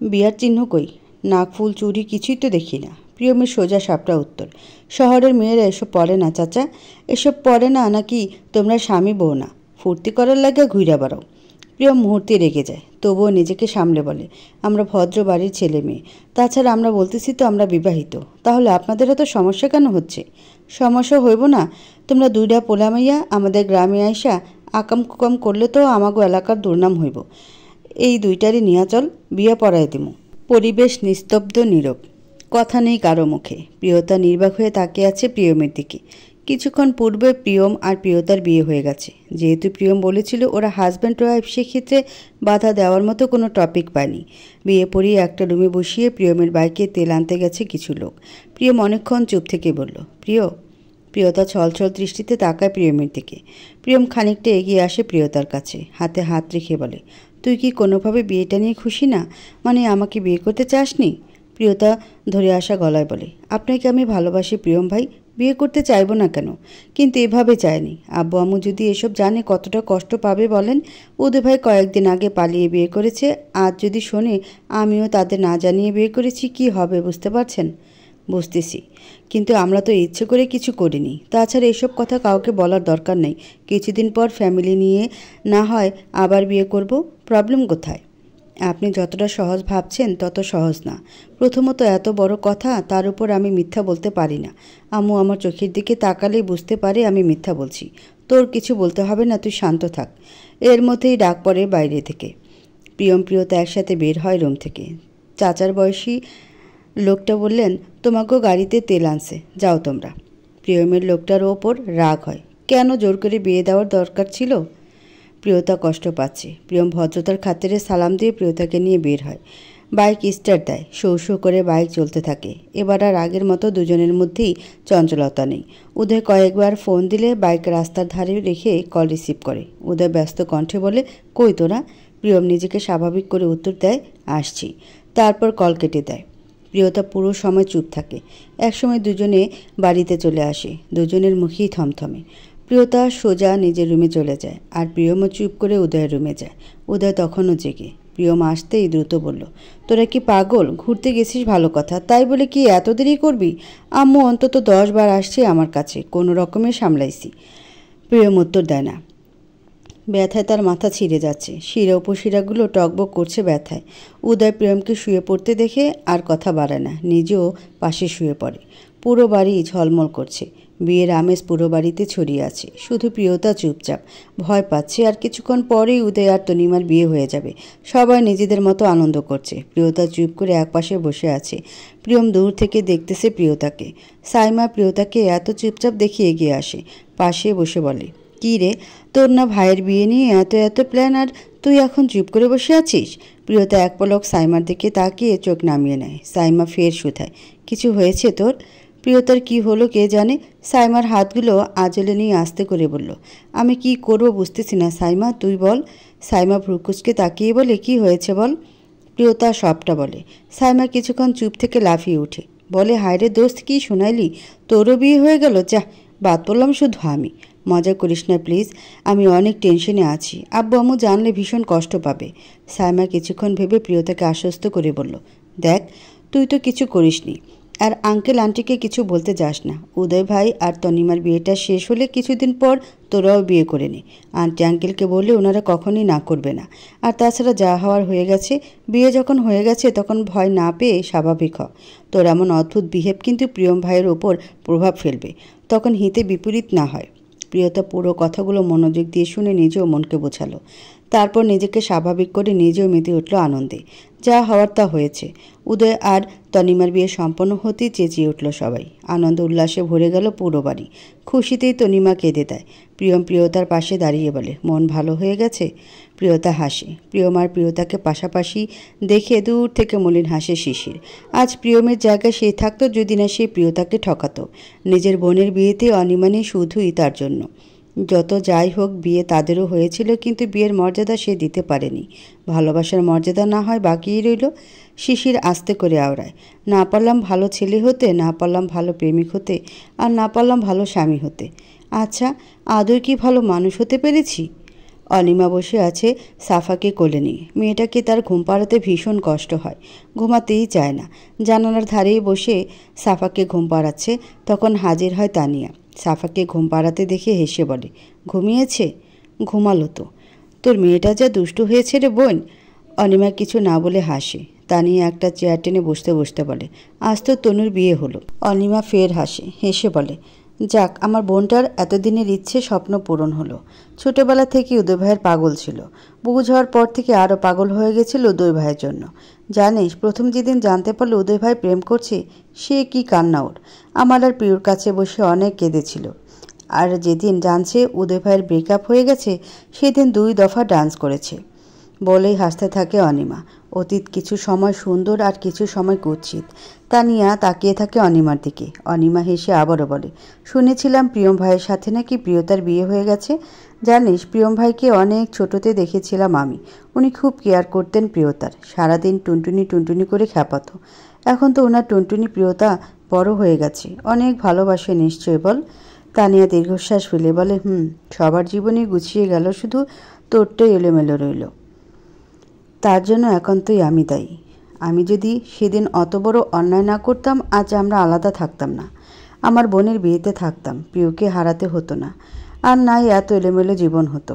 বিয়ার চিহ্ন কই? নাক ফুল চুরি কিছুই তো দেখি না। প্রিয়মের সোজা সাপটা উত্তর, শহরের মেয়েরা এসব পড়ে না চাচা। এসব পড়ে না নাকি তোমরা স্বামী বউ না? ফুর্তি করার লাগে ঘুরে বেড়াও। প্রিয়ম মুহূর্তে রেগে যায়, তবুও নিজেকে সামলে বলে, আমরা ভদ্র বাড়ির ছেলে মেয়ে। তাছাড়া আমরা বলতেছি তো আমরা বিবাহিত। তাহলে আপনাদের এত সমস্যা কেন হচ্ছে? সমস্যা হইব না? তোমরা দুইটা পোলামাইয়া আমাদের গ্রামে আইসা আকাম কুকাম করলে তো আমাগো এলাকার দুর্নাম হইব। এই দুইটারই নিয়া চল, বিয়া পড়াই দিমু। পরিবেশ নিস্তব্ধ, নীরব, কথা নেই কারো মুখে। প্রিয়তা নির্বাক হয়ে তাকিয়ে আছে প্রিয়মের দিকে। কিছুক্ষণ পূর্বে প্রিয়ম আর প্রিয়তার বিয়ে হয়ে গেছে। যেহেতু প্রিয়ম বলেছিল ওরা হাজব্যান্ড ওয়াইফ, সেক্ষেত্রে বাধা দেওয়ার মতো কোনো টপিক পায়নি। বিয়ে পড়িয়ে একটা রুমে বসিয়ে প্রিয়মের বাইকে তেল আনতে গেছে কিছু লোক। প্রিয়ম অনেকক্ষণ চুপ থেকে বলল, প্রিয়। প্রিয়তা ছলছল দৃষ্টিতে তাকায় প্রিয়মের দিকে। প্রিয়ম খানিকটা এগিয়ে আসে প্রিয়তার কাছে, হাতে হাত রেখে বলে, তুই কি কোনোভাবে বিয়েটা নিয়ে খুশি না? মানে আমাকে বিয়ে করতে চাসনি? প্রিয়তা ধরে আসা গলায় বলে, আপনাকে আমি ভালোবাসি প্রিয়ম ভাই, বিয়ে করতে চাইবো না কেন? কিন্তু এভাবে চায়নি। আব্বু আম্মু যদি এসব জানে কতটা কষ্ট পাবে বলেন। উদয় ভাই কয়েকদিন আগে পালিয়ে বিয়ে করেছে, আজ যদি শোনে আমিও তাদের না জানিয়ে বিয়ে করেছি, কি হবে বুঝতে পারছেন? বুঝতেছি, কিন্তু আমরা তো ইচ্ছে করে কিছু করিনি। তাছাড়া এসব কথা কাউকে বলার দরকার নেই। কিছুদিন পর ফ্যামিলি নিয়ে না হয় আবার বিয়ে করব, প্রবলেম কোথায়? আপনি যতটা সহজ ভাবছেন তত সহজ না। প্রথমত এত বড় কথা, তার উপর আমি মিথ্যা বলতে পারি না। আম্মু আমার চোখের দিকে তাকালেই বুঝতে পারে আমি মিথ্যা বলছি। তোর কিছু বলতে হবে না, তুই শান্ত থাক। এর মধ্যেই ডাক পড়ে বাইরে থেকে। প্রিয়ম প্রিয়তা একসাথে বের হয় রুম থেকে। চাচার বয়সী লোকটা বললেন, তোমাকেও গাড়িতে তেল আনছে, যাও তোমরা। প্রিয়মের লোকটার ওপর রাগ হয়, কেন জোর করে বিয়ে দেওয়ার দরকার ছিল? প্রিয়তা কষ্ট পাচ্ছে। প্রিয়ম ভদ্রতার খাতিরে সালাম দিয়ে প্রিয়তাকে নিয়ে বের হয়। বাইক স্টার্ট দেয়, শো শো করে বাইক চলতে থাকে। এবার আর আগের মতো দুজনের মধ্যেই চঞ্চলতা নেই। উদয় কয়েকবার ফোন দিলে বাইক রাস্তার ধারে রেখে কল রিসিভ করে। উদয় ব্যস্ত কণ্ঠে বলে, কই তোরা? প্রিয়ম নিজেকে স্বাভাবিক করে উত্তর দেয়, আসছি। তারপর কল কেটে দেয়। প্রিয়তা পুরো সময় চুপ থাকে। একসময় দুজনে বাড়িতে চলে আসে। দুজনের মুখেই থমথমে। প্রিয়তা সোজা নিজের রুমে চলে যায়, আর প্রিয়মও চুপ করে উদয়ের রুমে যায়। উদয় তখনও জেগে। প্রিয়ম আসতেই দ্রুত বলল, তোরা কি পাগল? ঘুরতে গেছিস ভালো কথা, তাই বলে কি এত দেরি করবি? আম্মু অন্তত 10 বার আসছে আমার কাছে, কোনো রকমে সামলাইছি। প্রিয়ম উত্তর দেয় না। ব্যথায় তার মাথা ছিঁড়ে যাচ্ছে, শিরা উপশিরাগুলো টকবক করছে ব্যথায়। উদয় প্রিয়মকে শুয়ে পড়তে দেখে আর কথা বাড়ায় না, নিজেও পাশে শুয়ে পড়ে। পুরো বাড়ি ঝলমল করছে। বিয়ের আমেজ পুরো বাড়িতে ছড়িয়ে আছে। শুধু প্রিয়তা চুপচাপ, ভয় পাচ্ছে। আর কিছুক্ষণ পরেই উদয় আর তনিমার বিয়ে হয়ে যাবে। সবাই নিজেদের মতো আনন্দ করছে। প্রিয়তা চুপ করে একপাশে বসে আছে। প্রিয়ম দূর থেকে দেখতেছে প্রিয়তাকে। সাইমা প্রিয়তাকে এত চুপচাপ দেখে এগিয়ে আসে, পাশে বসে বলে, কী রে, তোর না ভাইয়ের বিয়ে নিয়ে এত এত প্ল্যান, আর তুই এখন চুপ করে বসে আছিস? প্রিয়তা এক পলক সাইমার দিকে তাকিয়ে চোখ নামিয়ে নেয়। সাইমা ফের শুধায়, কিছু হয়েছে তোর? প্রিয়তার কি হলো কে জানে। সাইমার হাতগুলো আঁচলে নিয়ে আস্তে করে বলল, আমি কি করব বুঝতেছি না সাইমা, তুই বল। সাইমা ভ্রুকুচকে তাকিয়ে বলে, কি হয়েছে বল। প্রিয়তা সবটা বলে। সাইমা কিছুক্ষণ চুপ থেকে লাফিয়ে ওঠে, বলে, হায়রে দোস্ত, কি শোনাইলি? তোরও বিয়ে হয়ে গেল? যা, বাদ পড়লাম শুধু আমি। মজা করিস না প্লিজ, আমি অনেক টেনশনে আছি। আব্বু আম্মু জানলে ভীষণ কষ্ট পাবে। সাইমা কিছুক্ষণ ভেবে প্রিয়তাকে আশ্বস্ত করে বলল, দেখ, তুই তো কিছু করিসনি। আর আঙ্কেল আন্টিকে কিছু বলতে যাস না। উদয় ভাই আর তনিমার বিয়েটা শেষ হলে কিছুদিন পর তোরাও বিয়ে করে নে। আন্টি আঙ্কেলকে বললে ওনারা কখনই না করবে না। আর তাছাড়া যা হওয়ার হয়ে গেছে, বিয়ে যখন হয়ে গেছে তখন ভয় না পেয়ে স্বাভাবিক হ। তোর এমন অদ্ভুত বিহেভ কিন্তু প্রিয়ম ভাইয়ের ওপর প্রভাব ফেলবে, তখন হিতে বিপরীত না হয়। প্রিয়তা পুরো কথাগুলো মনোযোগ দিয়ে শুনে নিজেও মনকে বোঝালো। তারপর নিজেকে স্বাভাবিক করে নিজেও মেতে উঠল আনন্দে। যা হওয়ার তা হয়েছে। উদয় আর তনিমার বিয়ে সম্পন্ন হতেই চেঁচিয়ে উঠল সবাই। আনন্দ উল্লাসে ভরে গেল পুরো বাড়ি। খুশিতেই তনিমা কেঁদে দেয়। প্রিয়ম প্রিয়তার পাশে দাঁড়িয়ে বলে, মন ভালো হয়ে গেছে? প্রিয়তা হাসে। প্রিয়ম আর প্রিয়তাকে পাশাপাশি দেখে দূর থেকে মলিন হাসে শিশির। আজ প্রিয়মের জায়গায় সে থাকতো যদি না সে প্রিয়তাকে ঠকাতো। নিজের বোনের বিয়েতে অনিমা নেই শুধুই তার জন্য। যত যাই হোক, বিয়ে তাদেরও হয়েছিল, কিন্তু বিয়ের মর্যাদা সে দিতে পারেনি। ভালোবাসার মর্যাদা না হয় বাকিই রইল। শিশির আস্তে করে আওড়ায়, না পারলাম ভালো ছেলে হতে, না পারলাম ভালো প্রেমিক হতে, আর না পারলাম ভালো স্বামী হতে। আচ্ছা, আদৌ কি ভালো মানুষ হতে পেরেছি? অনিমা বসে আছে সাফাকে কোলে নিয়ে। মেয়েটাকে তার ঘুম পাড়াতে ভীষণ কষ্ট হয়, ঘুমাতেই চায় না। জানালার ধারেই বসে সাফাকে ঘুম পাড়াচ্ছে, তখন হাজির হয় তানিয়া। সাফাকে ঘুম পাড়াতে দেখে হেসে বলে, ঘুমিয়েছে? ঘুমালো তো। তোর মেয়েটা যা দুষ্টু হয়েছে রে বোন। অনিমা কিছু না বলে হাসে। তানিয়া একটা চেয়ার টেনে বসতে বসতে বলে, আজ তো তনুর বিয়ে হলো। অনিমা ফের হেসে বলে, যাক, আমার বোনটার এতদিনের ইচ্ছে স্বপ্ন পূরণ হলো। ছোটবেলা থেকে উদয় ভাইয়ের পাগল ছিল। বুঝ হওয়ার পর থেকে আরও পাগল হয়ে গেছিল উদয় ভাইয়ের জন্য। জানিস, প্রথম যেদিন জানতে পারলো উদয় ভাই প্রেম করছে, সে কি কান্না ওর। আমার আর প্রিয়র কাছে বসে অনেক কেঁদেছিল। আর যেদিন জানছে উদয় ভাইয়ের ব্রেকআপ হয়ে গেছে, সেদিন 2 দফা ডান্স করেছে। বলেই হাসতে থাকে অনিমা। অতীত কিছু সময় সুন্দর আর কিছু সময় কুৎসিত। তানিয়া তাকিয়ে থাকে অনিমার দিকে। অনিমা হেসে আবারও বলে, শুনেছিলাম প্রিয়ম ভাইয়ের সাথে নাকি প্রিয়তার বিয়ে হয়ে গেছে। জানিস, প্রিয়ম ভাইকে অনেক ছোটতে দেখেছিলাম আমি। উনি খুব কেয়ার করতেন প্রিয়তার। সারাদিন টুনটুনি টুনটুনি করে খ্যাপাতো। এখন তো ওনার টুনটুনি প্রিয়তা বড় হয়ে গেছে, অনেক ভালোবাসে নিশ্চয় বল? তানিয়া দীর্ঘশ্বাস ফেলে বলে, সবার জীবনই গুছিয়ে গেল, শুধু তোরটাই এলোমেলো রইল। তার জন্য একান্তই আমি দায়ী। আমি যদি সেদিন অত বড় অন্যায় না করতাম, আজ আমরা আলাদা থাকতাম না। আমার বোনের বিয়েতে থাকতাম, প্রিয়কে হারাতে হতো না। আর নাই এত এলোমেলো জীবন হতো।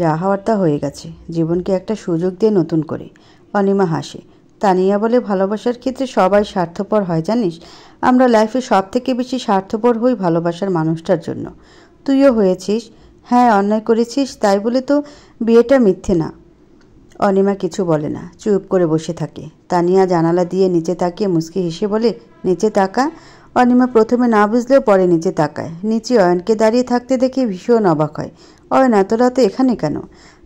যা হওয়ার তা হয়ে গেছে। জীবনকে একটা সুযোগ দিয়ে নতুন করে। অনিমা হাসে। তানিয়া বলে, ভালোবাসার ক্ষেত্রে সবাই স্বার্থপর হয় জানিস। আমরা লাইফে সব থেকে বেশি স্বার্থপর হই ভালোবাসার মানুষটার জন্য। তুইও হয়েছিস। হ্যাঁ, অন্যায় করেছিস, তাই বলে তো বিয়েটা মিথ্যে না। অনিমা কিছু বলে না, চুপ করে বসে থাকে। তানিয়া জানালা দিয়ে নিচে তাকিয়ে মুচকি হেসে বলে, নিচে তাকা। অনিমা প্রথমে না বুঝলেও পরে নিচে তাকায়। নিচে অয়নকে দাঁড়িয়ে থাকতে দেখে ভীষণ অবাক হয়। অয়ন এত রাতে এখানে কেন?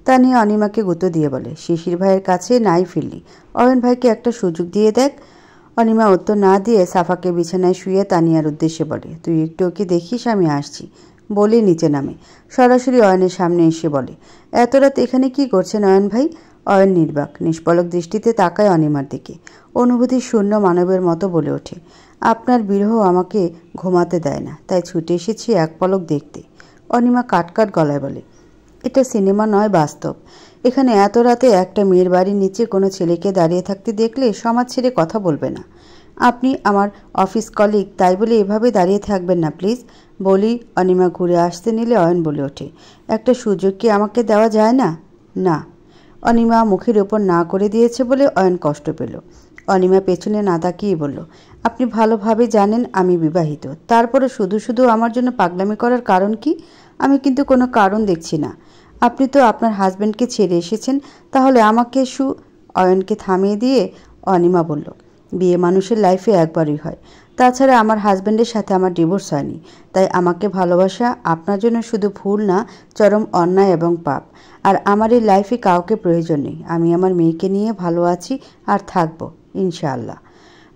তানিয়া অনিমাকে গুঁতো দিয়ে বলে, শিশির ভাইয়ের কাছে নাই ফিরলি, অয়ন ভাইকে একটা সুযোগ দিয়ে দেখ। অনিমা উত্তর না দিয়ে সাফাকে বিছানায় শুয়ে তানিয়ার উদ্দেশ্যে বলে, তুই একটু ওকে দেখিস, আমি আসছি। বলে নিচে নামে। সরাসরি অয়নের সামনে এসে বলে, এত রাত এখানে কি করছেন অয়ন ভাই? অয়ন নির্বাক, নিষ্পলক দৃষ্টিতে তাকায় অনিমার দিকে। অনুভূতি শূন্য মানবের মতো বলে ওঠে, আপনার বিরহ আমাকে ঘুমাতে দেয় না, তাই ছুটে এসেছি এক পলক দেখতে। অনিমা কাটকাট গলায় বলে, এটা সিনেমা নয়, বাস্তব। এখানে এত রাতে একটা মেয়ের বাড়ির নিচে কোনো ছেলেকে দাঁড়িয়ে থাকতে দেখলে সমাজ ছেড়ে কথা বলবে না। আপনি আমার অফিস কলিগ, তাই বলে এভাবে দাঁড়িয়ে থাকবেন না প্লিজ। বলি অনিমা ঘুরে আসতে নিলে অয়ন বলে ওঠে, একটা সুযোগ কি আমাকে দেওয়া যায় না? না। অনিমা মুখের ওপর না করে দিয়েছে বলে অয়ন কষ্ট পেল। অনিমা পেছনে না তাকিয়ে বলল, আপনি ভালোভাবে জানেন আমি বিবাহিত, তারপরে শুধু শুধু আমার জন্য পাগলামি করার কারণ কি? আমি কিন্তু কোনো কারণ দেখছি না। আপনি তো আপনার হাজব্যান্ডকে ছেড়ে এসেছেন, তাহলে আমাকে অয়নকে থামিয়ে দিয়ে অনিমা বলল, বিয়ে মানুষের লাইফে একবারই হয়। তাছাড়া আমার হাজব্যান্ডের সাথে আমার ডিভোর্স হয়নি, তাই আমাকে ভালোবাসা আপনার জন্য শুধু ভুল না, চরম অন্যায় এবং পাপ। আর আমার এই লাইফে কাউকে প্রয়োজন নেই। আমি আমার মেয়েকে নিয়ে ভালো আছি আর থাকবো ইনশাআল্লাহ।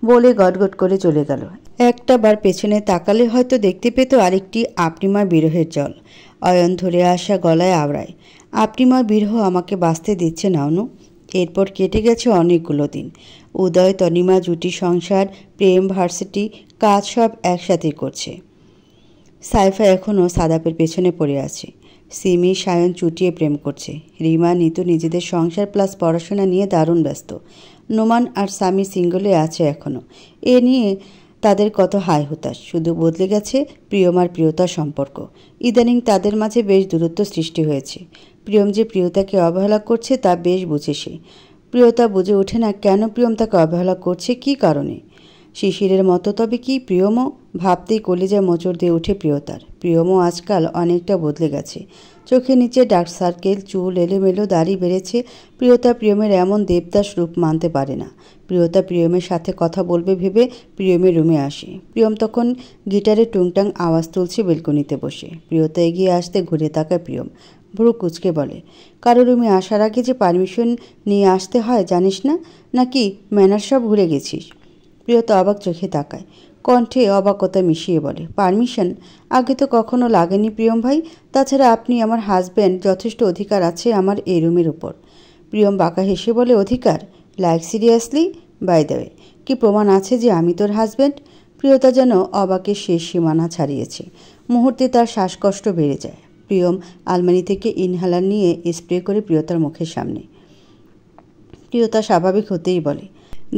বলে গটগট করে চলে গেল। একটা বার পেছনে তাকালে হয়তো দেখতে পেত আরেকটি আপনিমার বিরহের জল। অয়ন ধরে আসা গলায় আওড়ায়, আপনিমার বিরহ আমাকে বাঁচতে দিচ্ছে না অনু। এরপর কেটে গেছে অনেকগুলো দিন। উদয় তনিমা জুটি সংসার, প্রেম, ভার্সিটি, কাজ সব একসাথে করছে। সাইফা এখনও সাদাপের পেছনে পড়ে আছে। সিমি সায়ন চুটিয়ে প্রেম করছে। রিমা নিতু নিজেদের সংসার প্লাস পড়াশোনা নিয়ে দারুণ ব্যস্ত। নোমান আর স্বামী সিঙ্গলে আছে এখনও। এ নিয়ে তাদের কত হাই হতাশ, শুধু বদলে গেছে প্রিয়ম আর প্রিয়তার সম্পর্ক। ইদানিং তাদের মাঝে বেশ দূরত্ব সৃষ্টি হয়েছে। প্রিয়ম যে প্রিয়তাকে অবহেলা করছে তা বেশ বুঝে সে। প্রিয়তা বুঝে ওঠে না কেন প্রিয়ম তাকে অবহেলা করছে, কী কারণে। শিশিরের মতো তবে কি প্রিয়মও? ভাবতেই কলিজায় মোচড় দিয়ে ওঠে প্রিয়তার। প্রিয়মও আজকাল অনেকটা বদলে গেছে। চোখের নিচে ডার্ক সার্কেল, চুল এলোমেলো, দাড়ি বেড়েছে। প্রিয়তা প্রিয়মের এমন দেবদাস রূপ মানতে পারে না। প্রিয়তা প্রিয়মের সাথে কথা বলবে ভেবে প্রিয়মের রুমে আসে। প্রিয়ম তখন গিটারে টুংটাং আওয়াজ তুলছে বেলকনিতে বসে। প্রিয়তা এগিয়ে আসতে ঘুরে তাকায় প্রিয়ম। ভ্রু কুচকে বলে, কারো রুমে আসার আগে যে পারমিশন নিয়ে আসতে হয় জানিস না, নাকি ম্যানার সব ভুলে গেছিস? প্রিয়তা অবাক চোখে তাকায়, কণ্ঠে অবাকতা মিশিয়ে বলে, পারমিশন? আগে তো কখনো লাগেনি প্রিয়ম ভাই। তাছাড়া আপনি আমার হাজব্যান্ড, যথেষ্ট অধিকার আছে আমার এই রুমের উপর। প্রিয়ম বাঁকা হেসে বলে, অধিকার? Like seriously? By the way, কি প্রমাণ আছে যে আমি তোর হাজব্যান্ড? প্রিয়তা যেন অবাকের শেষ সীমানা ছাড়িয়েছে। মুহূর্তে তার শ্বাসকষ্ট বেড়ে যায়। প্রিয়ম আলমারি থেকে ইনহেলার নিয়ে স্প্রে করে প্রিয়তার মুখের সামনে। প্রিয়তা স্বাভাবিক হতেই বলে,